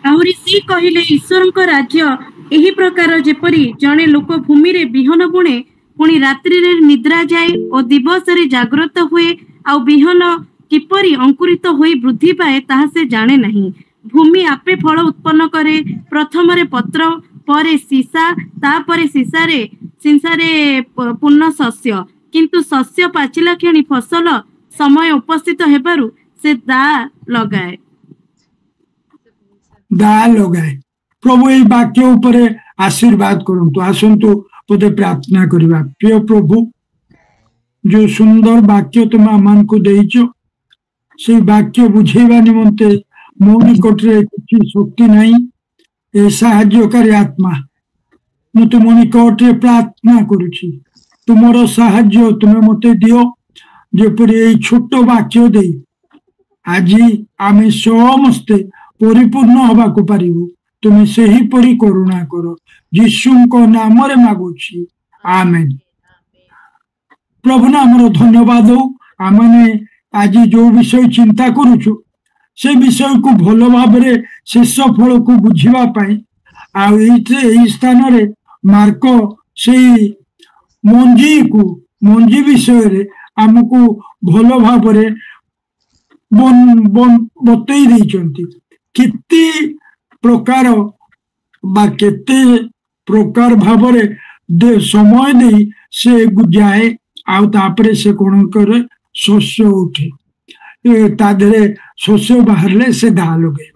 आहुरी सी कहिले ईश्वर राज्य एही प्रकार जेपरी जने लोक भूमि रे बिहन बुणे पुणी रात्रि रे निद्रा जाए और दिवस रे जागृत हुए आ बिहन किपरि अंकुरित होई वृद्धि पाए ताहा से जाने नहीं भूमि आपे फल उत्पन्न करे प्रथम रे पत्र परे सीसा तापरे सीसारे पूर्ण शस्य किंतु शस्य पाचिला क्षणी फसल समय उपस्थित हेबारु से दा लगाए प्रभु ये वाक्य उपरे आशीर्वाद करंतु आसंतु पदे प्रार्थना करबा प्रिय प्रभु जो सुंदर वाक्य तुम आमान को देइचो से वाक्य बुझेबा निमंते मो निकटरे किछि शक्ति नहीं ए साहाय्यकारी आत्मा मु तुम निकटरे प्रार्थना करुछि तुमर साहाय्य तुमे मते दियो जेपरि ए छोट वाक्य दे आज आमे समस्ते परिपूर्ण हवा को पारिबु तुमे सही परि करुणा करो यीशु को नाम रे मागुछि आमेन प्रभु नामर धन्यवाद हो आमने आज जो विषय चिंता करुछु से विषय को भल भाव शेष फल को बुझा आई स्थान रे मार्क से मंजी विषय रे आमको भल भाव बतई देइचंती केते प्रकार बा केते प्रकार भाव दे समय दे से जाए आउ तापरे से कौन करे शस्य उठे तादरे शस्य बाहर से दाह लगे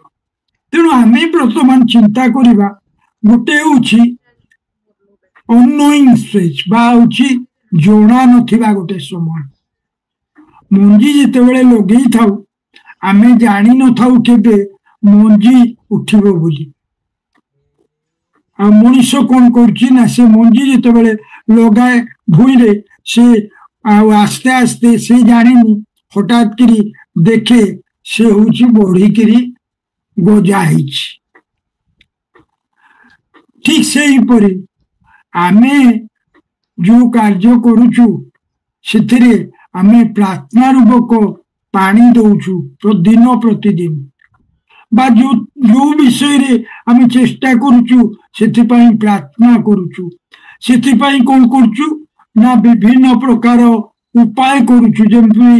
तेणु आम बर्तमान चिंता करवा गोटे अनोइंग स्टेज जना नथिबा गोटे समय मंजी जिते लगे थाउ आम जानी न थाउ केबे मंजी उठिबो बोली आ मनुष्य कौन कर से मंजी जिते लगाए भूई रे से आस्ते आस्ते से जानी हठात करी देखे से हूँ बढ़ी गजा ठीक से ही परी आमे जो कार्य करुचु से आमे प्रार्थना रूपक पानी दौचु दिन प्रतिदिन बा जो विषय रे आमे चेष्टा करुचु से प्रार्थना करुचु से कौन करुचु ना विभिन्न प्रकार उपाय करुचु जमी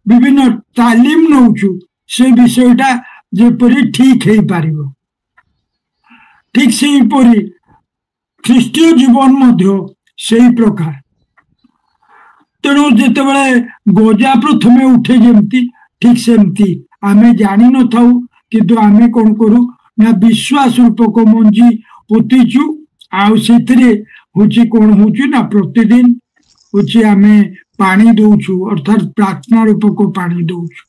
विभिन्न तालीम नौचु से विषयटा जेपरी ठीक है पारिबो ठीक से ही परी ख्रीष्टीय जीवन मध्य से प्रकार तेणु जिते गजा प्रथमे उठे जमती ठीक सेमती आमे जानी न थाउ किंतु आमे कौन करू ना विश्वास रूपक मंजी पोतीचु आउ सेथिरे होची कौन होचु ना प्रतिदिन होची आमे पानी दौचु अर्थात प्रार्थना रूपक पानी दौचु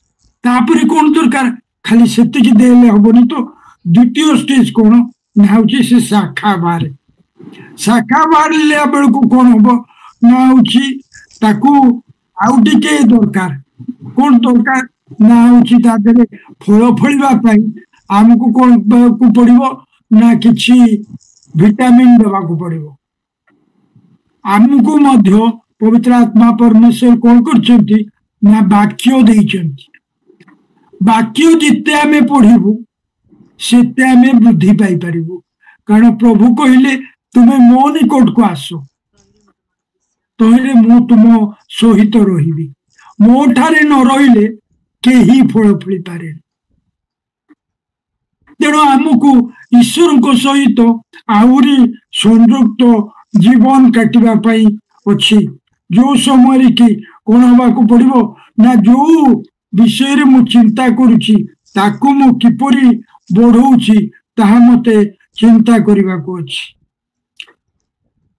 तापरे कौन दरकार खाली सेतिकी देले हबनी तो द्वितीय स्टेज कौन ना हूँ से शाखा बाहर ले बेलू कौन हम ना हूँ ताकू आउ टिके दरकार कौन दरकार ना हूँ फल फल आमको कौन को पड़ो ना किसी विटामिन देवा पड़ो आमको मध्य पवित्र आत्मा परमेश्वर कौन कर ना वाक्य देइछन्ति वाक्य जिते आम पढ़ू सेते आम वृद्धि पाई पारिबु कारण प्रभु कहले तुम्हें मो निकट को आस तहले मु तुम सहित रही मो ठारे न रहिले केही फल फली पारे तेणु आमको ईश्वर सहित आहरी संयुक्त जीवन काटिबा पई अछि जो समय कि कौन हवा पड़ो ना जो विषय मु चिंता करुछि ताकू मु किपरि बढ़ौछि ताहा मते चिंता करने को अछि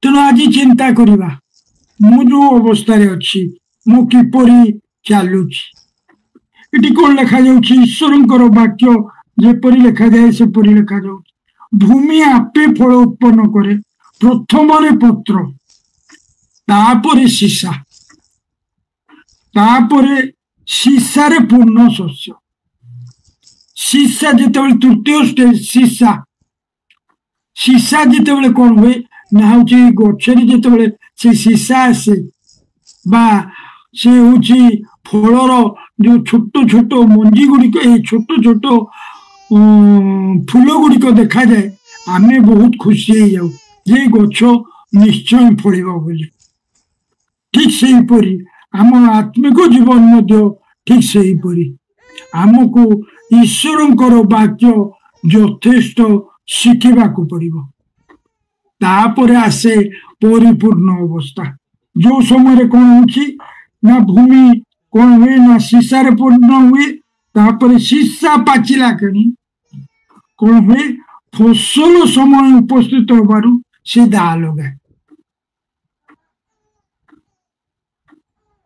तेणु आज चिंता करवा मु जो अवस्था अच्छी मु किपरि चलुछि इटी कौन लिखा जाउछि ईश्वरंकर वाक्य जेपरि लिखा जाए सेपरि लिखा जाउछि भूमि आपे फल उत्पन्न करे प्रथम पत्र तापरे सीसा तापरे सीसारे पूर्ण शस्य सीसा जिते तृतीय स्टेज सीसा जिते कौन हुए ना हूँ गचरी जिते से सीसा आसे बा से हूँ फलर जो छोट छोट मंजी गुड़िक छोट छोट फूल गुड़िक देखा जाए आम बहुत खुशी हो जाऊ जे गछ निश्चय फल बोली ठीक से परी आम आत्मिक जीवन मध्य ठीक से परी आमको ईश्वरंकर वाक्य यथेष्ट शिखा पड़ो तापर आसे परिपूर्ण अवस्था जो समय कौन हो ना भूमि कौन हुए ना सीसार पूर्ण हुए तापर सीसा पाचिला कणी कौन हुए फसल समय उपस्थित होबारु से दा लगाए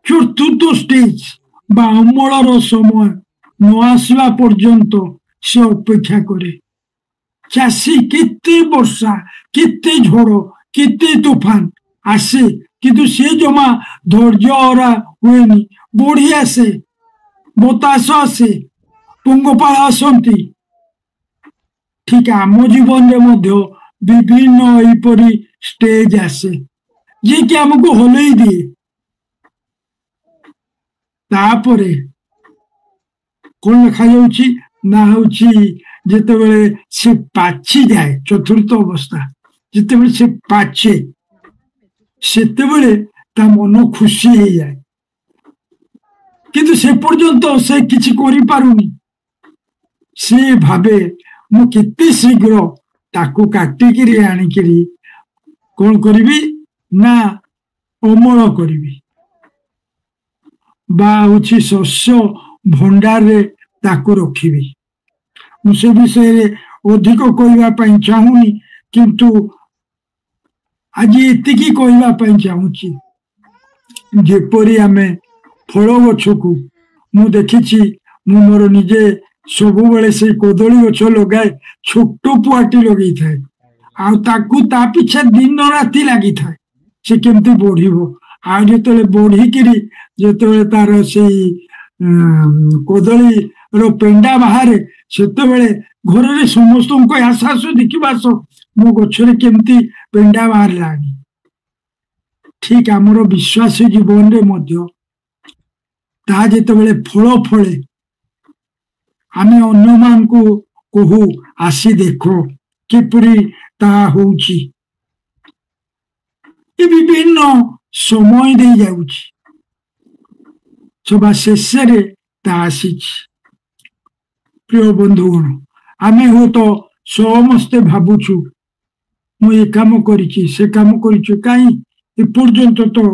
चतुर्थ स्टेज बा अमलर समय न आसवा पर्यंत से अपेक्षा करे चाषी केते वर्षा केते झड़ केते तूफान आसे किंतु से जमा धैर्य हुएनी बढ़ी आसे बतास आसे पंगपाल आसती ठीक आम जीवन विभिन्न यहीपरी स्टेज आसे जे कि आमको हलई दिए तापरे कौन लिखा जाउछि ना होछि जेतेबेले से पाछि जाए चतुर्थ अवस्था जेतेबेले से पाछे सेतेबेले ता मन खुशी हो जाए किंतु से पर्यंत से किछि करि पारुनी से भाबे मु केते शीघ्र ताकू काटिकिरी आनिकिरी कौन करिबी ना अमल करिबी बा होछि शस्य भंडार रे ताकू रखिबी मुझे विषय अधिक कहवाई चाहूनी किंतु आज एतिकी कहवाई चाहूँगी जेपरी आम फल गछ को मु देखी मु मोर निजे सब बेले से कदली गछ लगाए छोट पुआटी लगे थाए आकू ता पिछा दिन राति लगी थाए से केमती बढ़िबो आ जो बढ़िकी जो तार से कदली रो पेंडा बाहर सेतेबेले घर समस्त आशास देखा मो गचरे केमती पेंडा बाहर लानी ठीक आमर विश्वास जीवन रे मध्य ता जेतेबेले फल फले आम अन्य मान को कहू आसी देखो किपरि ता होउची विभिन्न समय दे जाउची सभा शेष ता आसीची प्रिय बंधुगण आमे हो तो समस्ते भावुछु मु ये काम करिछि से काम करिछु काई ए पर्यंत तो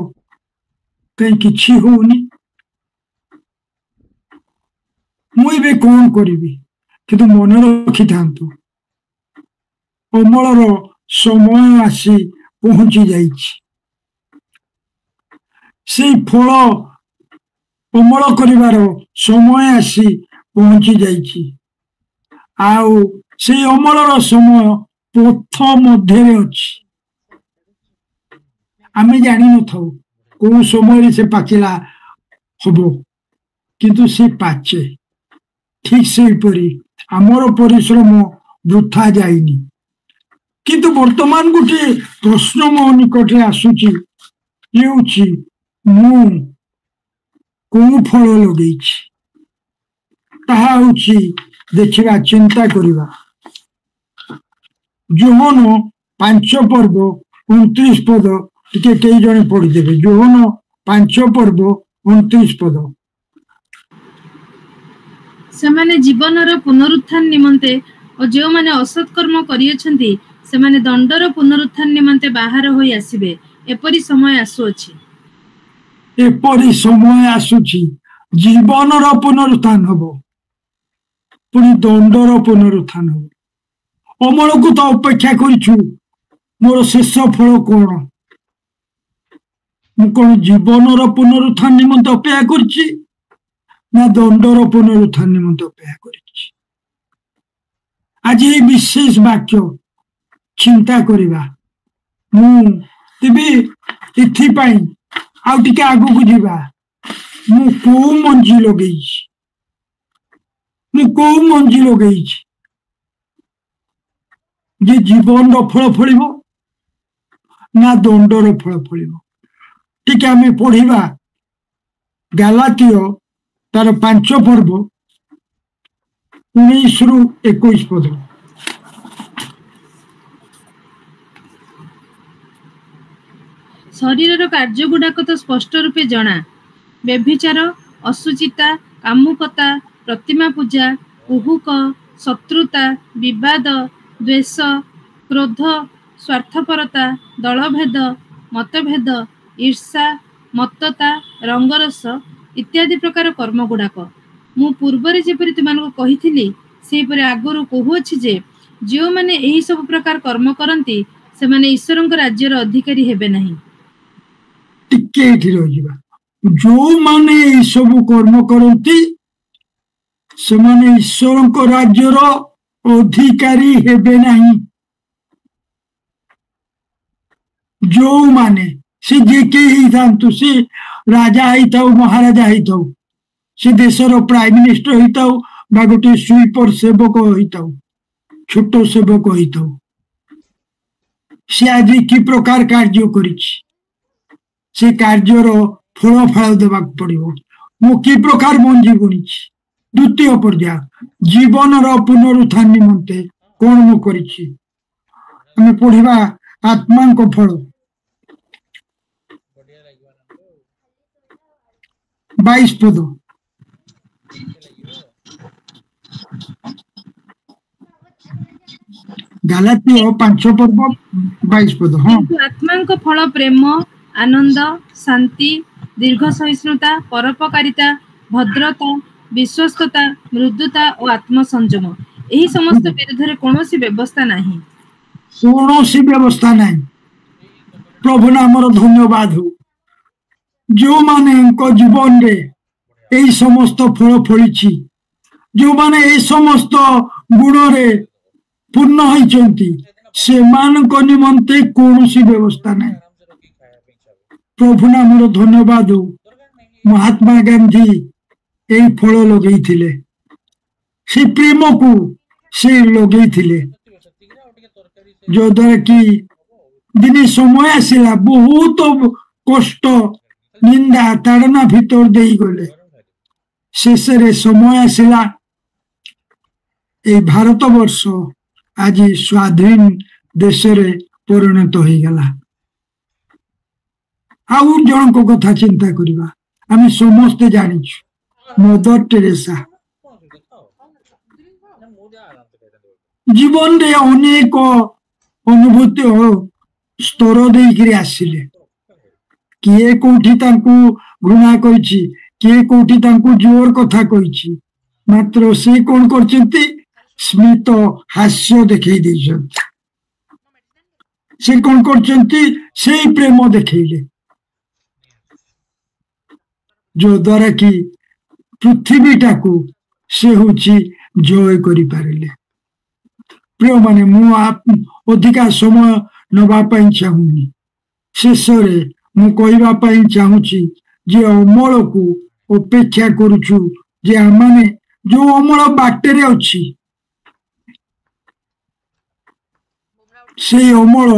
कहीं किछि होनी मु एबे कौन करिबी किंतु मन रखि थांतु अमलर समय आसी पहुंची जाइछि से फल अमल करिवार समय आसी ପହଞ୍ଚି ଯାଇଛି ଆଉ ସେଇ ଅମଳର ସମୟ ପଥ ମଧ୍ୟରେ ଅଛି। ଆମେ ଜାଣିନଥାଉ କୋଉ ସମୟରେ ସେ ପାଚିଲା ହବ, କିନ୍ତୁ ସେ ପାଚେ। ଠିକ ସେହିପରି ଆମର ପରିଶ୍ରମ ବୃଥା ଯାଇନି। କିନ୍ତୁ ବର୍ତ୍ତମାନ ଗୋଟିଏ ପ୍ରଶ୍ନ ମୋ ନିକଟରେ ଆସୁଛି, ହେଉଛି ମୁଁ କୋଉ ଫଳ ଲଗେଇଛି? ତାହା ହେଉଛି ଦେଖିବା, ଚିନ୍ତା କରିବା। ଯୋହନ 5 ପର୍ବ 29 ପଦ ଟିକେ କେଇ ଜଣେ ପଢିଦେବେ। ଯୋହନ 5 ପର୍ବ 29 ପଦ। ସେମାନେ ଜୀବନର ପୁନରୁତ୍ଥାନ ନିମନ୍ତେ ଓ ଯେଉଁମାନେ ଅସତ୍କର୍ମ କରିଅଛନ୍ତି ସେମାନେ ଦଣ୍ଡର ପୁନରୁତ୍ଥାନ ନିମନ୍ତେ ବାହାର ହୋଇ ଆସିବେ। ଏପରି ସମୟ ଆସୁଅଛି। ଏପରି ସମୟ ଆସୁଛି, ଜୀବନର ପୁନରୁତ୍ଥାନ ହବ, ପୁଣି ଦଣ୍ଡର ପୁନରୁତ୍ଥାନ ହବ। ଅମଳକୁ ତ ଅପେକ୍ଷା କରିଛୁ, ମୋର ଶେଷ ଫଳ କଣ? ମୁଁ କଣ ଜୀବନର ପୁନରୁତ୍ଥାନ ନିମନ୍ତେ ଅପେକ୍ଷା କରିଛି ନା ଦଣ୍ଡର ପୁନରୁତ୍ଥାନ ନିମନ୍ତେ ଅପେକ୍ଷା କରିଛି? ଆଜି ଏହି ବିଶେଷ ବାକ୍ୟ ଚିନ୍ତା କରିବା। ମୁଁ ତେବେ ଏଥିପାଇଁ ଆଉ ଟିକେ ଆଗକୁ ଯିବା। ମୁଁ କୋଉ ମଞ୍ଜି ଲଗେଇଛି? ମୁଁ କୋଉ ମଞ୍ଜି ଲଗେଇଛି ଯେ ଜୀବନର ଫଳ ଫଳିବ ନା ଦଣ୍ଡର ଫଳ ଫଳିବ? ଟିକେ ଆମେ ପଢିବା ଗାଲାତୀୟ ତାର 5 ପର୍ବ 19 ରୁ 21 ପଦ। ଶରୀରର କାର୍ଯ୍ୟ ଗୁଡାକ ତ ସ୍ପଷ୍ଟ ରୂପେ ଜଣା, ବ୍ୟଭିଚାର, ଅଶୁଚିତା, କାମୁକତା, ପ୍ରତିମା ପୂଜା, କୁହୁକ, ଶତ୍ରୁତା, ବିବାଦ, ଦ୍ୱେଷ, କ୍ରୋଧ, ସ୍ୱାର୍ଥପରତା, ଦଳଭେଦ, ମତଭେଦ, ଈର୍ଷା, ମତ୍ତତା, ରଙ୍ଗରସ ଇତ୍ୟାଦି ପ୍ରକାର କର୍ମ ଗୁଡାକ। ମୁଁ ପୂର୍ବରେ ଯେପରି ତୁମମାନଙ୍କୁ କହିଥିଲି ସେହିପରି ଆଗରୁ କହୁଅଛି ଯେ ଯେଉଁମାନେ ଏହି ସବୁ ପ୍ରକାର କର୍ମ କରନ୍ତି ସେମାନେ ଈଶ୍ୱରଙ୍କ ରାଜ୍ୟର ଅଧିକାରୀ ହେବେ ନାହିଁ। ଟିକେ ଏଠି ରହିଯିବା। ଯୋଉମାନେ ଏଇ ସବୁ କର୍ମ କରନ୍ତି ସେମାନେ ଈଶ୍ୱରଙ୍କ ରାଜ୍ୟର ଅଧିକାରୀ ହେବେ ନାହିଁ। ଯୋଉମାନେ, ସେ ଯେ କେହି ହେଇଥାନ୍ତୁ, ସେ ରାଜା ହେଇଥାଉ, ମହାରାଜା ହେଇଥାଉ, ସେ ଦେଶର ପ୍ରାଇମ ମିନିଷ୍ଟର ହେଇଥାଉ ବା ଗୋଟିଏ ସୁଇପର ସେବକ ହେଇଥାଉ, ଛୋଟ ସେବକ ହେଇଥାଉ, ସେ ଆଜି କି ପ୍ରକାର କାର୍ଯ୍ୟ କରିଛି ସେ କାର୍ଯ୍ୟର ଫଳ ଫଳ ଦେବାକୁ ପଡିବ। ମୁଁ କି ପ୍ରକାର ମଞ୍ଜି ବୁଣିଛି? ଦ୍ୱିତୀୟ ପର୍ଯ୍ୟାୟ, ଜୀବନର ପୁନରୁତ୍ଥାନ ନିମନ୍ତେ କଣ ମୁଁ କରିଛି? ଆମେ ପଢିବା ଆତ୍ମାଙ୍କ ଫଳ 22 ପଦ। ଗାଲାତୀୟ 5 ପର୍ବ 22 ପଦ। ହଁ, କିନ୍ତୁ ଆତ୍ମାଙ୍କ ଫଳ ପ୍ରେମ, ଆନନ୍ଦ, ଶାନ୍ତି, ଦୀର୍ଘ ସହିଷ୍ଣୁତା, ପରୋପକାରିତା, ଭଦ୍ରତା, ବିଶ୍ୱସ୍ତତା, ମୃଦୁତା ଓ ଆତ୍ମସଂଯମ। ଏହି ସମସ୍ତ ବିରୁଦ୍ଧରେ କୌଣସି ବ୍ୟବସ୍ଥା ନାହିଁ। କୌଣସି ବ୍ୟବସ୍ଥା ନାହିଁ। ପ୍ରଭୁ ନାମର ଧନ୍ୟବାଦ ହଉ। ଯୋଉମାନଙ୍କ ଜୀବନରେ এই সমস্ত ফল ফলিছি, ଯେଉଁମାନେ এই সমস্ତ ଗୁଣରେ ପୂର୍ଣ୍ଣ ହୋଇଛନ୍ତି ସେମାନଙ୍କ ନିମନ୍ତେ କୌଣସି ବ୍ୟବସ୍ଥା ନାହିଁ। ପ୍ରଭୁ ନାମର ଧନ୍ୟବାଦ ହଉ। ମହାତ୍ମା ଗାନ୍ଧୀ এই ଫଳ ଲଗେଇଥିଲେ, ସେ ପ୍ରେମକୁ ସେ ଲଗେଇଥିଲେ, ଯଦ୍ୱାରା କି ଦିନେ ସମୟ ଆସିଲା ବହୁତ କଷ୍ଟ, ନିନ୍ଦା, ତାଡ଼ନା ଭିତର ଦେଇ ଗଲେ। ଶେଷରେ ସମୟ ଆସିଲା, এই ଭାରତବର୍ଷ ଆଜି ସ୍ୱାଧୀନ ଦେଶରେ ପରିଣତ ହେଇଗଲା। ଆଉ ଜଣଙ୍କ କଥା ଚିନ୍ତା କରିବା। ଆମେ ସମସ୍ତେ ଜାଣିଛୁ ମଦର ଟେରେସା ଜୀବନରେ ଅନେକ ଅନୁଭୂତି ସ୍ତର ଦେଇକିରି ଆସିଲେ। କିଏ କୋଉଠି ତାଙ୍କୁ ଘୃଣା କରିଛି, କିଏ କୋଉଠି ତାଙ୍କୁ ଜୋର କଥା କହିଛି, ମାତ୍ର ସେ କଣ କରିଛନ୍ତି? ସ୍ମିତ ହାସ୍ୟ ଦେଖେଇ ଦେଇଛନ୍ତି। ସେ କଣ କରିଛନ୍ତି? ସେଇ ପ୍ରେମ ଦେଖେଇଲେ, ଯଦ୍ୱାରା କି ପୃଥିବୀଟାକୁ से होची जय करि पारिले। प्रिय माने मु अधिका समय नबा पई चाहुनी। शेष रे मु कहबा पई चाहुची जे अमल को अपेक्षा करूछु जे आमाने जो अमल बाटे रे अछि से अमल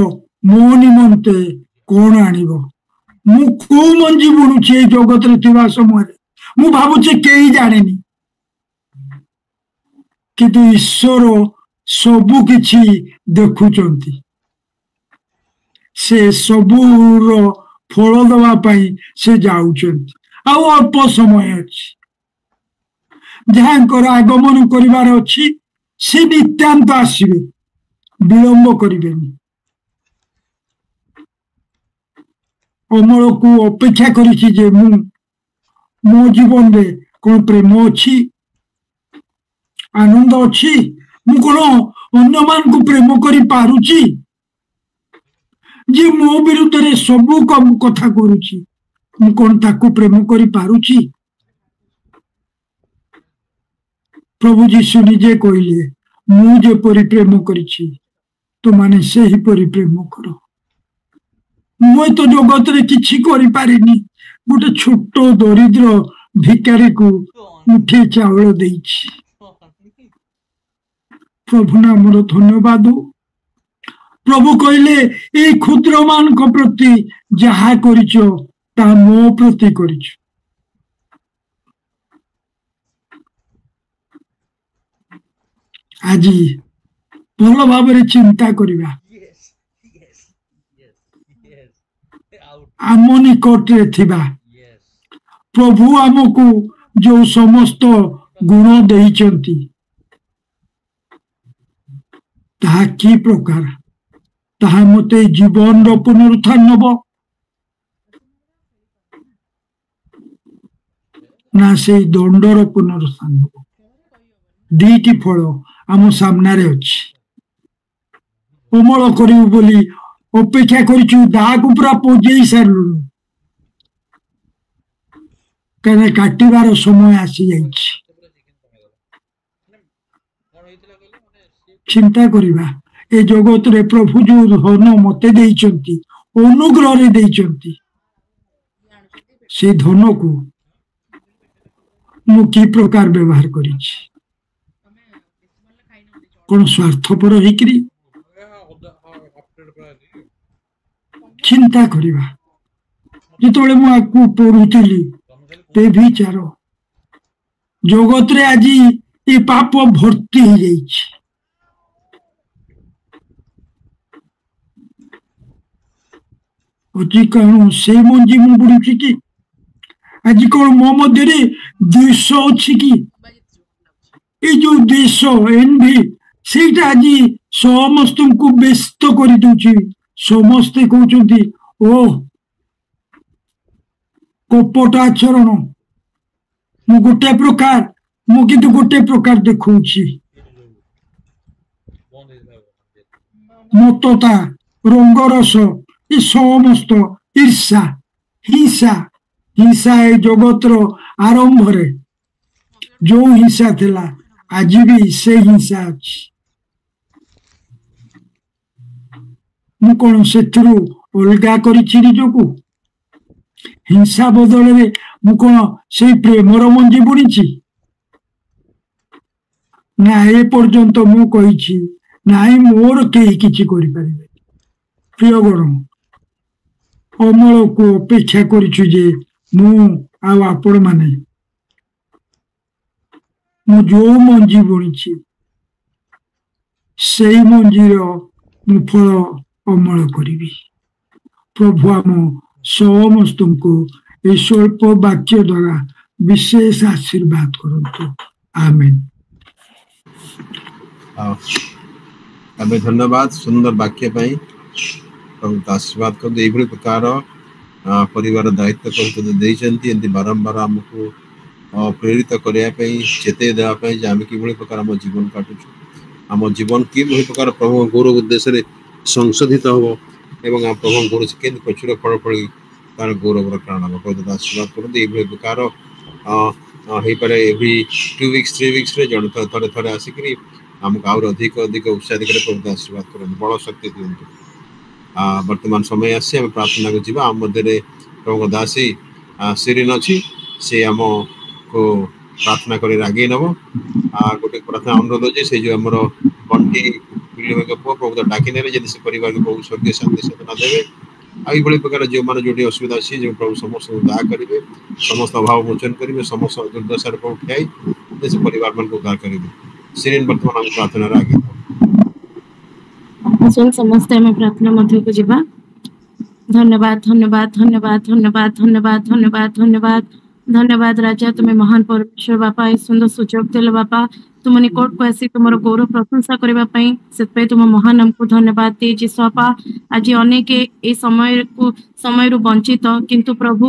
मो निमंते कौन आनिब। मु को मंजी बुणुची जगत रे थिबा समय मु भाबुचे केही जानेनी किंतु ईश्वर सबु किछि देखुचंती। से सबुर फल दवा पाई से जाउचंती। आउ अल्प समय अछि जहाँकर आगमन करिवार अछि से नित्यांत आसिबे विलंब करिबेनी। अमल को अपेक्षा करिछि जे मो जीवन रे कोन प्रेम अछि आनंद अछि मु कोन अन्य मान को प्रेम करि पारुछि जे मो विरुद्ध रे सबु कम कथा करूछि मु कोन ताको प्रेम करि पारुछि। प्रभु जीशु निजे कहले मु जे परि प्रेम करिछि तो माने से ही परि प्रेम करो। मुई तो जगत रे किछि करि पारिनी गोटे छोट दरिद्र भिकारी को मुठे चावल देइछि। प्रभु नामर धन्यवाद। प्रभु कहले ए क्षुद्र मान को प्रति जहा करिछो ता मो प्रति करिछो। आज भल भाव चिंता करिबा आम निकट रे थिबा प्रभु आमको जो समस्त गुण देइचंती ताहा कि प्रकार ताहा मते जीवन रो पुनरुत्थान नब ना से दंडर पुनरुत्थान नब। दीटी फल आम सामने अछि। अमल करिउ बोली अपेक्षा करिछु दाग पूरा पोजेई सारलु कने काटिबार समय आसी जाइछि। चिंता करिबा ए जगत रे प्रभु जो धन मते देइचंती अनुग्रह रे देइचंती से धन को मु की प्रकार व्यवहार करिछि। कोन स्वार्थपर हेकरी चिंता करिबा। जेतबेले मु आकु पढुथिली ते विचार जगत रे आज ए पाप भर्ती हो जाइछि। अजी कहूँ से मंजी मु बुड़ुछि कि आज कौन मो मध्य द्वेष अच्छी कि ये जो द्वेष एनभी सेटा आज समस्त को व्यस्त कर दूची। समस्ते कहते ओ कपट आचरण मु गोटे प्रकार मु किंतु गोटे प्रकार देखौछि। मतता रंगरस ये समस्त ईर्षा हिंसा हिंसा ए जगत आरंभ रे जो हिंसा थिला आज भी से हिंसा अछि। मु कोन सेथरु अलगा करिछि निजको हिंसा बदल रे मु कोन से प्रेमर मंजी बुणिछि ना ए पर्यंत मु कहिछि नाई मोर केही किछि करि परिबे। प्रिय गण अमल को अपेक्षा करिछु जे मु आ आपण माने मु जो मंजी बुणिछि सेई मंजीर मु फल अमल करिबी। प्रभु आम समस्त को ए स्वल्प वाक्य द्वारा विशेष आशीर्वाद करंतु। आमेन। आमे धन्यवाद सुंदर वाक्य पाई प्रभु आशीर्वाद कर एभली प्रकार परिवार दायित्व करते बारंबार आमको प्रेरित करने चेते देवाई आम कि प्रकार आम जीवन काटुचु आम जीवन कि प्रकार प्रभु गौरव उद्देश्य संशोधित हम एवं प्रभु गौरव से प्रचुर फल फल तार गौरव कारण हम प्रभु आशीर्वाद करते प्रकार ହେଇପାରେ ଏଭ୍ରି 2 weeks 3 weeks ରେ ଜଣେ ଥରେ ଥରେ ଆସିକିରି ଆମକୁ ଆହୁରି ଅଧିକ ଅଧିକ ଉତ୍ସାହିତ କରି ପ୍ରଭୁ ଆଶୀର୍ବାଦ କରନ୍ତୁ, ବଳ ଶକ୍ତି ଦିଅନ୍ତୁ। ବର୍ତ୍ତମାନ ସମୟ ଆସିଛି ଆମେ ପ୍ରାର୍ଥନାକୁ ଯିବା। ଆମ ମଧ୍ୟରେ ପ୍ରଭୁଙ୍କ ଦାସୀ ସିରିନ୍ ଅଛି, ସେ ଆମକୁ ପ୍ରାର୍ଥନା କରି ଆଗେଇ ନେବ। ଗୋଟେ ପ୍ରାର୍ଥନା ଅନୁରୋଧ ଅଛି, ସେ ଯେଉଁ ଆମର ବଣ୍ଟି ବିଲୁଙ୍କ ପୁଅ ପ୍ରଭୁ ଡାକି ନେଲେ ଯଦି ସେ ପରିବାରକୁ ପ୍ରଭୁ ସ୍ୱର୍ଗୀୟ ଶାନ୍ତି ସାଧନା ଦେବେ। ଆଉ ଏଇଭଳି ପ୍ରକାର ଯେଉଁମାନେ ଯୋଉଠି ଅସୁବିଧା ଅଛି ଯେଉଁ ପ୍ରଭୁ ସମସ୍ତଙ୍କୁ ଦୟା କରିବେ, ସମସ୍ତ ଅଭାବ ମୋଚନ କରିବେ, ସମସ୍ତ ଦୁର୍ଦ୍ଦଶାରେ ପ୍ରଭୁ ଠିଆଇ ସେ ପରିବାର ମାନଙ୍କୁ ଉଦ୍ଧାର କରିବେ। ସିରିନ୍ ବର୍ତ୍ତମାନ ଆମ ପ୍ରାର୍ଥନାରେ ଆଗେଇ ଆସନ୍ତୁ ସମସ୍ତେ ଆମେ ପ୍ରାର୍ଥନା ମଧ୍ୟକୁ ଯିବା। ଧନ୍ୟବାଦ ଧନ୍ୟବାଦ ଧନ୍ୟବାଦ ଧନ୍ୟବାଦ ଧନ୍ୟବାଦ ଧନ୍ୟବାଦ ଧନ୍ୟବାଦ ଧନ୍ୟବାଦ ରାଜା, ତୁମେ ମହାନ ପରମେଶ୍ୱର ବାପା, ଏ ସୁନ୍ଦର ସୁଯୋଗ ଦେଲ ବାପା ତୁମ ନିକଟକୁ ଆସି ତୁମର ଗୌରବ ପ୍ରଶଂସା କରିବା ପାଇଁ। ସେଥିପାଇଁ ତୁମ ମହାନ ନାମକୁ ଧନ୍ୟବାଦ ଦେଇଛି ବାପା। ଆଜି ଅନେକ ଏ ସମୟରୁ ବଞ୍ଚିତ, କିନ୍ତୁ ପ୍ରଭୁ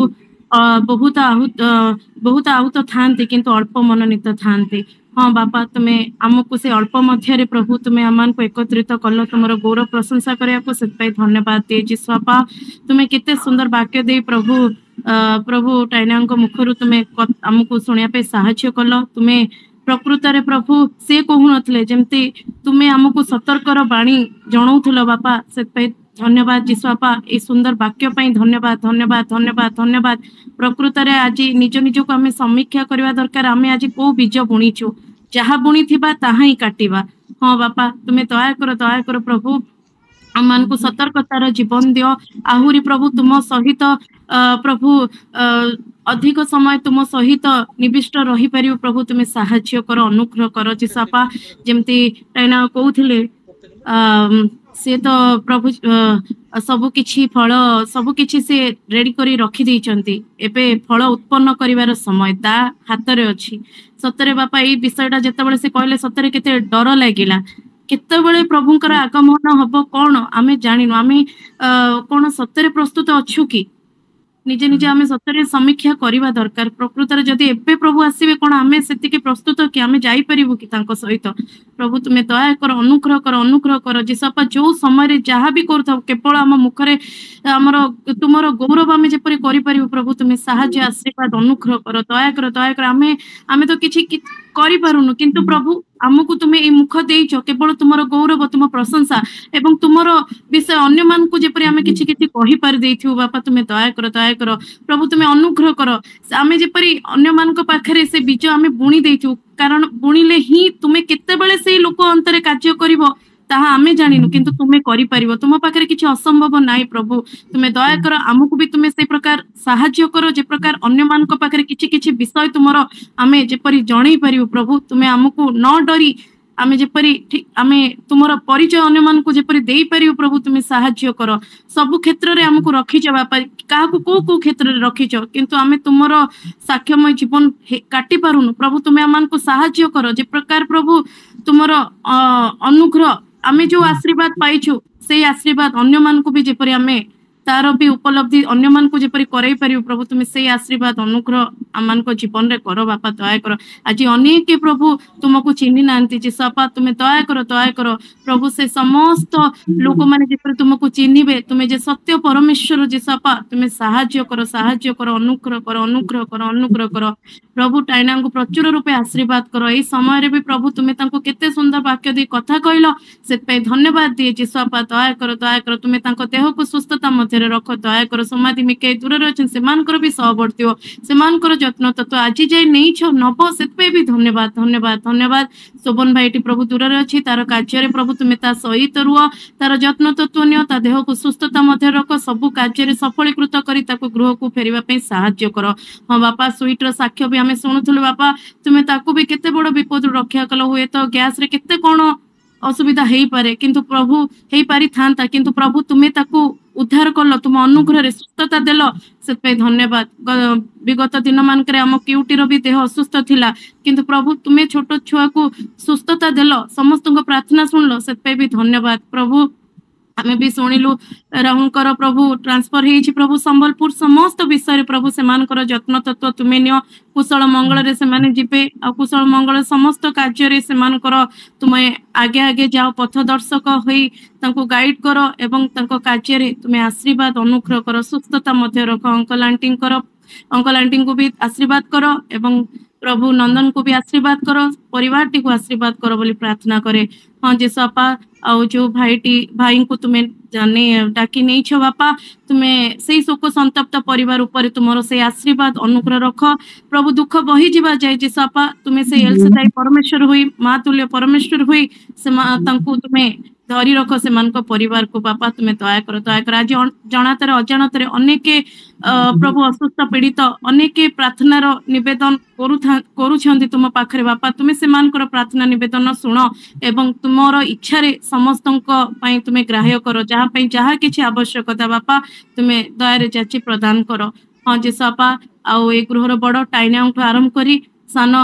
ବହୁତ ଆହୁତ ଥାନ୍ତି କିନ୍ତୁ ଅଳ୍ପ ମନୋନୀତ ଥାନ୍ତି। ହଁ ବାପା, ତୁମେ ଆମକୁ ସେ ଅଳ୍ପ ମଧ୍ୟରେ ପ୍ରଭୁ ତୁମେ ଆମମାନଙ୍କୁ ଏକତ୍ରିତ କଲ ତୁମର ଗୌରବ ପ୍ରଶଂସା କରିବାକୁ। ସେଥିପାଇଁ ଧନ୍ୟବାଦ ଦେଇଛି ବାପା। ତୁମେ କେତେ ସୁନ୍ଦର ବାକ୍ୟ ଦେଇ ପ୍ରଭୁ ଟାଇନାଙ୍କ ମୁଖରୁ ତୁମେ ଆମକୁ ଶୁଣିବା ପାଇଁ ସାହାଯ୍ୟ କଲ। ତୁମେ ପ୍ରକୃତରେ ପ୍ରଭୁ ସେ କହୁନଥିଲେ, ଯେମିତି ତୁମେ ଆମକୁ ସତର୍କର ବାଣୀ ଜଣାଉଥିଲ ବାପା। ସେଥିପାଇଁ ଧନ୍ୟବାଦ ଯୀଶୁ ବାପା, ଏଇ ସୁନ୍ଦର ବାକ୍ୟ ପାଇଁ ଧନ୍ୟବାଦ ଧନ୍ୟବାଦ ଧନ୍ୟବାଦ ଧନ୍ୟବାଦ। ପ୍ରକୃତରେ ଆଜି ନିଜ ନିଜକୁ ଆମେ ସମୀକ୍ଷା କରିବା ଦରକାର। ଆମେ ଆଜି କୋଉ ବୀଜ ବୁଣିଛୁ, ଯାହା ବୁଣିଥିବା ତାହା ହିଁ କାଟିବା। ହଁ ବାପା, ତୁମେ ଦୟାକର ପ୍ରଭୁ ଆମମାନଙ୍କୁ ସତର୍କତାର ଜୀବନ ଦିଅ। ଆହୁରି ପ୍ରଭୁ ତୁମ ସହିତ ପ୍ରଭୁ ଅଧିକ ସମୟ ତୁମ ସହିତ ନିବିଷ୍ଟ ରହିପାରିବ ପ୍ରଭୁ ତୁମେ ସାହାଯ୍ୟ କର, ଅନୁଗ୍ରହ କର ଯୀଶୁ ବାପା। ଯେମିତି ଟାଇନା କହୁଥିଲେ, ସେ ତ ପ୍ରଭୁ ସବୁ କିଛି ସେ ରେଡି କରି ରଖିଦେଇଛନ୍ତି। ଏବେ ଫଳ ଉତ୍ପନ୍ନ କରିବାର ସମୟ ତା ହାତରେ ଅଛି। ସତରେ ବାପା, ଏଇ ବିଷୟଟା ଯେତେବେଳେ ସେ କହିଲେ ସତରେ କେତେ ଡର ଲାଗିଲା। କେତେବେଳେ ପ୍ରଭୁଙ୍କର ଆଗମନ ହବ କଣ ଆମେ ଜାଣିନୁ। ଆମେ କଣ ସତରେ ପ୍ରସ୍ତୁତ ଅଛୁ କି? ନିଜେ ନିଜେ ଆମେ ସତରେ ସମୀକ୍ଷା କରିବା ଦରକାର। ପ୍ରକୃତରେ ଯଦି ଏବେ ପ୍ରଭୁ ଆସିବେ, କଣ ଆମେ ସେତିକି ପ୍ରସ୍ତୁତ କି? ଆମେ ଯାଇପାରିବୁ କି ତାଙ୍କ ସହିତ? ପ୍ରଭୁ ତୁମେ ଦୟାକର, ଅନୁଗ୍ରହ କର ଯୀଶୁ ବାପା। ଯୋଉ ସମୟରେ ଯାହା ବି କରୁଥାଉ, କେବଳ ଆମ ମୁଖରେ ତୁମର ଗୌରବ ଆମେ ଯେପରି କରିପାରିବୁ ପ୍ରଭୁ ତୁମେ ସାହାଯ୍ୟ ଆଶୀର୍ବାଦ ଅନୁଗ୍ରହ କର। ଦୟାକର ଆମେ ତ କିଛି କରିପାରୁନୁ, କିନ୍ତୁ ପ୍ରଭୁ ଆମକୁ ତୁମେ ଏଇ ମୁଖ ଦେଇଛ କେବଳ ତୁମର ଗୌରବ, ତୁମ ପ୍ରଶଂସା ଏବଂ ତୁମର ବିଷୟ ଅନ୍ୟମାନଙ୍କୁ ଯେପରି ଆମେ କିଛି କହିପାରି ଦେଇଥିବୁ ବାପା। ତୁମେ ଦୟାକର ପ୍ରଭୁ, ତୁମେ ଅନୁଗ୍ରହ କର। ଆମେ ଯେପରି ଅନ୍ୟମାନଙ୍କ ପାଖରେ ସେ ବୀଜ ଆମେ ବୁଣି ଦେଇଥିବୁ, କାରଣ ବୁଣିଲେ ହିଁ ତୁମେ କେତେବେଳେ ସେଇ ଲୋକ ଅନ୍ତରେ କାର୍ଯ୍ୟ କରିବ ତାହା ଆମେ ଜାଣିନୁ, କିନ୍ତୁ ତୁମେ କରିପାରିବ। ତୁମ ପାଖରେ କିଛି ଅସମ୍ଭବ ନାହିଁ ପ୍ରଭୁ। ତୁମେ ଦୟାକର, ଆମକୁ ବି ତୁମେ ସେଇ ପ୍ରକାର ସାହାଯ୍ୟ କର, ଯେ ପ୍ରକାର ଅନ୍ୟମାନଙ୍କ ପାଖରେ କିଛି ବିଷୟ ତୁମର ଆମେ ଯେପରି ଜଣେଇ ପାରିବୁ ପ୍ରଭୁ। ତୁମେ ଆମକୁ ନ ଡରି ଆମେ ଯେପରି ଆମେ ତୁମର ପରିଚୟ ଅନ୍ୟମାନଙ୍କୁ ଯେପରି ଦେଇପାରିବୁ ପ୍ରଭୁ ତୁମେ ସାହାଯ୍ୟ କର। ସବୁ କ୍ଷେତ୍ରରେ ଆମକୁ ରଖିଛ ବାପା, କାହାକୁ କୋଉ କ୍ଷେତ୍ରରେ ରଖିଛ, କିନ୍ତୁ ଆମେ ତୁମର ସାକ୍ଷ୍ୟମୟ ଜୀବନ କାଟି ପାରୁନୁ ପ୍ରଭୁ। ତୁମେ ଆମମାନଙ୍କୁ ସାହାଯ୍ୟ କର, ଯେ ପ୍ରକାର ପ୍ରଭୁ ତୁମର ଅନୁଗ୍ରହ ଆମେ ଯୋଉ ଆଶୀର୍ବାଦ ପାଇଛୁ ସେଇ ଆଶୀର୍ବାଦ ଅନ୍ୟମାନଙ୍କୁ ବି ଯେପରି ଆମେ ତାର ବି ଉପଲବ୍ଧି ଅନ୍ୟମାନଙ୍କୁ ଯେପରି କରାଇ ପାରିବୁ ପ୍ରଭୁ ତୁମେ ସେଇ ଆଶୀର୍ବାଦ ଅନୁଗ୍ରହ ଆମମାନଙ୍କ ଜୀବନରେ କର ବାପା। ଦୟାକର, ଆଜି ଅନେକ ପ୍ରଭୁ ତୁମକୁ ଚିହ୍ନି ନାହାନ୍ତି ଯୀଶୁ ବାପା। ତୁମେ ଦୟାକର ପ୍ରଭୁ, ସେ ସମସ୍ତ ଲୋକମାନେ ଯେପରି ତୁମକୁ ଚିହ୍ନିବେ, ତୁମେ ଯେ ସତ୍ୟ ପରମେଶ୍ୱର ଯୀଶୁ ବାପା। ତୁମେ ସାହାଯ୍ୟ କର, ଅନୁଗ୍ରହ କର ପ୍ରଭୁ। ଟାଇନାଙ୍କୁ ପ୍ରଚୁର ରୂପେ ଆଶୀର୍ବାଦ କର। ଏଇ ସମୟରେ ବି ପ୍ରଭୁ ତୁମେ ତାଙ୍କୁ କେତେ ସୁନ୍ଦର ବାକ୍ୟ ଦେଇ କଥା କହିଲ, ସେଥିପାଇଁ ଧନ୍ୟବାଦ ଦିଏ ଯୀଶୁ ବାପା। ଦୟାକର ତୁମେ ତାଙ୍କ ଦେହକୁ ସୁସ୍ଥତା ମଧ୍ୟରେ ରଖ। ଦୟାକର, ସମାଧି ମିକାଇ ଦୂରରେ ଅଛନ୍ତି ସେମାନଙ୍କର ବି ସହବର୍ତ୍ତିବ, ସେମାନଙ୍କର ଯତ୍ନ ତତ୍ଵ ଆଜି ଯାଇ ନେଇଛ ନବ, ସେଥିପାଇଁ ବି ଧନ୍ୟବାଦ। ଶୋଭନ ଭାଇଟି ପ୍ରଭୁ ଦୂରରେ ଅଛି, ତାର କାର୍ଯ୍ୟରେ ପ୍ରଭୁ ତୁମେ ତା ସହିତ ରୁହ, ତାର ଯତ୍ନ ତତ୍ଵ ନିଅ, ତା ଦେହକୁ ସୁସ୍ଥତା ମଧ୍ୟରେ ରଖ, ସବୁ କାର୍ଯ୍ୟରେ ସଫଳୀକୃତ କରି ତାକୁ ଗୃହକୁ ଫେରିବା ପାଇଁ ସାହାଯ୍ୟ କର। ହଁ ବାପା, ସୁଇଟର ସାକ୍ଷ୍ୟ ବି ଆମେ ଶୁଣୁଥିଲୁ ବାପା, ତୁମେ ତାକୁ ବି କେତେ ବଡ ବିପଦରୁ ରକ୍ଷା କଲ। ହୁଏତ ଗ୍ୟାସରେ କେତେ କଣ ଅସୁବିଧା ହେଇପାରେ, କିନ୍ତୁ ପ୍ରଭୁ ହେଇପାରିଥାନ୍ତା, କିନ୍ତୁ ପ୍ରଭୁ ତୁମେ ତାକୁ ଉଦ୍ଧାର କଲ, ତୁମ ଅନୁଗ୍ରହରେ ସୁସ୍ଥତା ଦେଲ, ସେଥିପାଇଁ ଧନ୍ୟବାଦ। ବିଗତ ଦିନ ମାନଙ୍କରେ ଆମ କ୍ୟୁଟିର ବି ଦେହ ଅସୁସ୍ଥ ଥିଲା, କିନ୍ତୁ ପ୍ରଭୁ ତୁମେ ଛୋଟ ଛୁଆକୁ ସୁସ୍ଥତା ଦେଲ, ସମସ୍ତଙ୍କ ପ୍ରାର୍ଥନା ଶୁଣିଲ, ସେଥିପାଇଁ ବି ଧନ୍ୟବାଦ ପ୍ରଭୁ। ଆମେ ବି ଶୁଣିଲୁ ରାହୁଲଙ୍କର ପ୍ରଭୁ ଟ୍ରାନ୍ସଫର ହେଇଛି ପ୍ରଭୁ ସମ୍ବଲପୁର, ସମସ୍ତ ବିଷୟରେ ପ୍ରଭୁ ସେମାନଙ୍କର ଯତ୍ନ ତତ୍ଵ ତୁମେ ନିଅ, କୁଶଳ ମଙ୍ଗଳରେ ସେମାନେ ଯିବେ, ଆଉ କୁଶଳ ମଙ୍ଗଳ ସମସ୍ତ କାର୍ଯ୍ୟରେ ସେମାନଙ୍କର ତୁମେ ଆଗେ ଯାଅ, ପଥ ଦର୍ଶକ ହୋଇ ତାଙ୍କୁ ଗାଇଡ କର ଏବଂ ତାଙ୍କ କାର୍ଯ୍ୟରେ ତୁମେ ଆଶୀର୍ବାଦ ଅନୁଗ୍ରହ କର, ସୁସ୍ଥତା ମଧ୍ୟ ରଖ। ଅଙ୍କଲ ଆଣ୍ଟିଙ୍କୁ ବି ଆଶୀର୍ବାଦ କର ଏବଂ प्रभु नंदन को भी आशीर्वाद करो परिवार टी को आशीर्वाद करो बोली प्रार्थना करे हाँ जेसु बापा आउ जो भाई को तुम्हें जाने डाकी नहीं छो बापा तुम्हें से शोक संतप्त परिवार ऊपर तुमर से आशीर्वाद अनुग्रह रख प्रभु दुख बही जीवा जाए जेसु बापा तुम्हें से एलसदाई परमेश्वर हुई माँ तुल्य परमेश्वर हुई से तुम्हें धरी रख से परिवार को बापा तुम्हें दया कर आज जनातर अजाणत अनेक प्रभु असुस्थ पीड़ित अनेक प्रार्थनार निवेदन करुछंती तुम पाखरे बापा तुम्हें से प्रार्थना निवेदन शुण एवं तुमर इच्छा रे समस्त तुम्हें ग्राह्य कर जहाँ जहाँ किसी आवश्यकता बापा तुम्हें दया जाची प्रदान कर हाँ जेसु बापा आउ ए गृहर बड़ टाइना आरंभ करी सान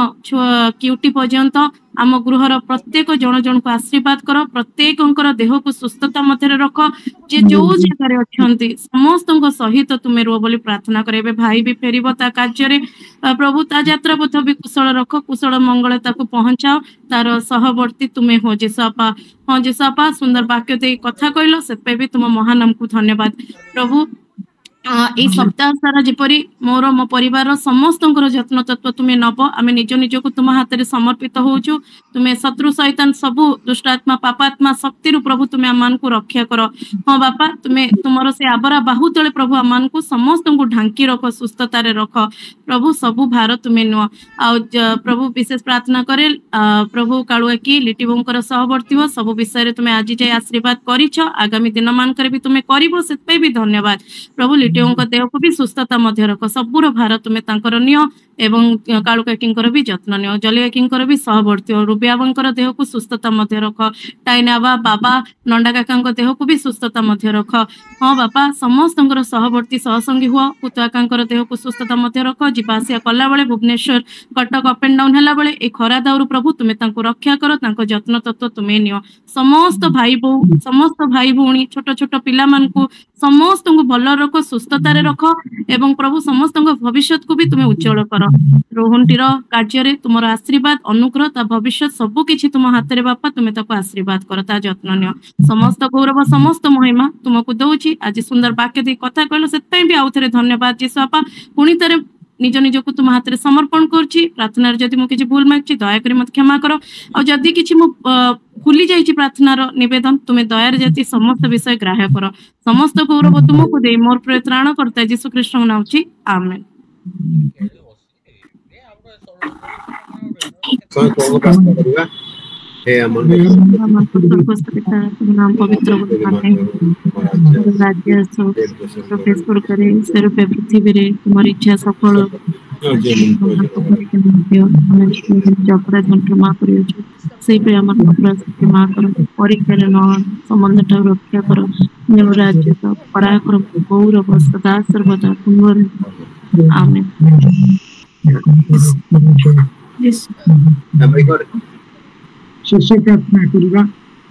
क्यूटी पर्यंत आम गृहर प्रत्येक जन जन को आशीर्वाद कर प्रत्येक देह को सुस्थता मध्य रख जे जो जगह अच्छा समस्त सहित तुम्हें रुह बोली प्रार्थना करे भाई भी फेर कार्य प्रभु ता यात्रा पथ भी कुशल रख कुशल मंगल ताको पहुंचाओ तार सहवर्ती तुम्हें हो जेसु बापा हाँ जेसु बापा सुंदर वाक्य दे कथा कहल से भी तुम महानाम को धन्यवाद प्रभु ए सप्ताह सारा जेपरी मोर मो परिवार समस्त जत्न तत्व तुम्हें नब आम निज निज को तुम हाथ में समर्पित होचु तुम्हें शत्रु शैतान सबू दुष्टात्मा पापात्मा शक्ति प्रभु तुम्हें आम को रक्षा कर हाँ बापा तुम्हें तुमर से आबरा बाहु तले प्रभु आम को समस्त को ढांकी रख सुस्थतार रख प्रभु सबू भार तुम्हें नुह आ प्रभु विशेष प्रार्थना करे प्रभु कालुआ की लिटी बोंकर सहवर्ती हो सब विषय तुम्हें आज जाए आशीर्वाद करिछ आगामी दिन मानकर भी तुम्हें करिवो से भी धन्यवाद प्रभु लिटियों देह को भी सुस्थता मध्य रख सबूर भार तुम्हें तांकर नियो एवं कालुका किंकर भी जत्न नियो जलिया किंकर भी सहवर्ती हो रुबियाबंकर देह को सुस्थता मध्य रख टाइनाबा बाबा नंडा काका देह को भी सुस्थता मध्य रख हाँ बापा समस्त सहवर्ती सहसंगी हुआ पुतुआकांकर देह को सुस्थता मध्य रख जीवासिया कला बेले Bhubaneswar Cuttack up and down है बेले ए खरा दाउर प्रभु तुम्हें रक्षा कर जत्न तत्व तुम्हें नियो समस्त भाई भौणी छोट छोट पिला मानकु समस्त को भल रख सुस्थतार रख एवं प्रभु समस्त भविष्य को भी तुम्हें उज्जवल कर रोहनटीर कार्य तुम आशीर्वाद अनुग्रह ता भविष्य सबु किछि तुम हाथ में बापा तुम्हें ताको आशीर्वाद कर ता जत्न नियो समस्त गौरव समस्त महिमा तुमको दउछि आज सुंदर वाक्य दे कथा कहलो सेतै भी आउ थरे धन्यवाद जेसु बापा पुणी तरे निज निज को तुम हाथ में समर्पण करुच्ची प्रार्थना जदि मु किछि भूल मागछि दयाकरी मत क्षमा कर और जदि किछि मु भूली जाइछि प्रार्थनार निवेदन तुम्हें दयार जाति समस्त विषय ग्राह्य कर समस्त गौरव तुमको दे मोर प्राण करता यीशु कृष्ण नाम छि आमेन हे अमन नाम पवित्र राज्य प्रवेश करे से रूपे पृथ्वी रे तुम्हारी इच्छा सफल अपराध क्षमा कर से अपराध क्षमा कर परीक्षा न संबंध रक्षा कर राज्य पराक्रम गौरव सदा सर्वदा तुम्हारे आमेन शेष प्रार्थना करवा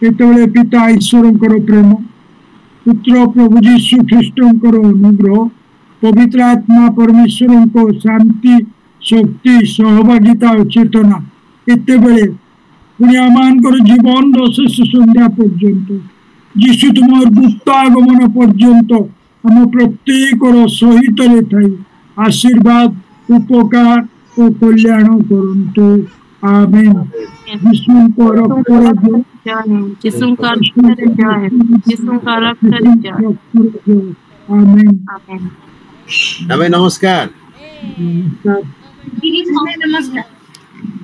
ये पिता ईश्वर प्रेम पुत्र प्रभु जीशु ख्रीष्ट अनुग्रह पवित्र आत्मा परमेश्वर को शांति शक्ति सहभागिता और चेतना एत बेले पुणी आम जीवन शेष संध्या पर्यंत जीशु तुम गुप्त आगमन पर्यंत आम प्रत्येक सहित थी आशीर्वाद उपकार और कल्याण करंतु आमेन विष्णु को आमेन आमेन नमस्कार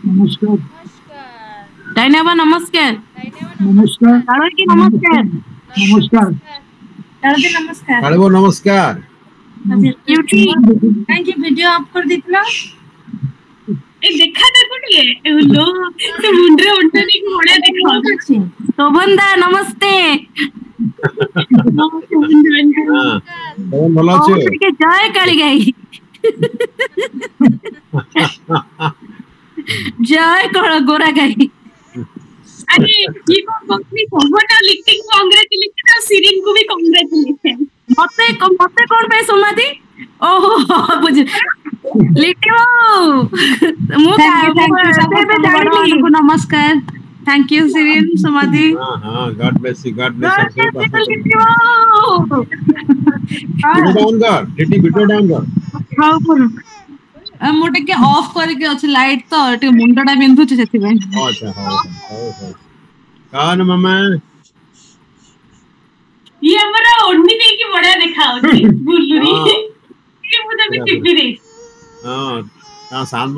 नमस्कार डायनाबा नमस्कार नमस्कार कालकी नमस्कार नमस्कार नमस्कार कालबो नमस्कार क्यूटी थैंक यू वीडियो आप कर दिखला ए देखा देखुटिए ए लो से मुंडरे उठने की बड़ा देखा शोभनदा नमस्ते हां भलो अछि के जय काली गाई जय कळ गोरा गाई अरे ये कंपनी कोबोटा लिटिंग कांग्रेचुलेशन और सिरिन को भी कांग्रेचुलेशन मते कोन पे समाधि ओहो बुझ लिटियो मु नमस्कार थैंक यू सिरिन समाधि हां गॉड ब्लेस यू डाउन कर लिटी वीडियो डाउन कर हां पर ମୁଁ ଟିକେ ଅଫ୍ କରିକି ଅଛି ଲାଇଟ୍ ତ ଟିକେ ମୁଣ୍ଡଟା ବିନ୍ଧୁଛି ସେଥିପାଇଁ। अच्छा ହଉ କାନ ମାମା ଇଏ ଆମର ଓଢଣି ଦେଇକି ବଢିଆ ଦେଖାଯାଉଛି ବୁଲୁରି। ମୁଁ ତାକୁ ଚିପି ଦେଇଛି। ହଁ ତା ସାନ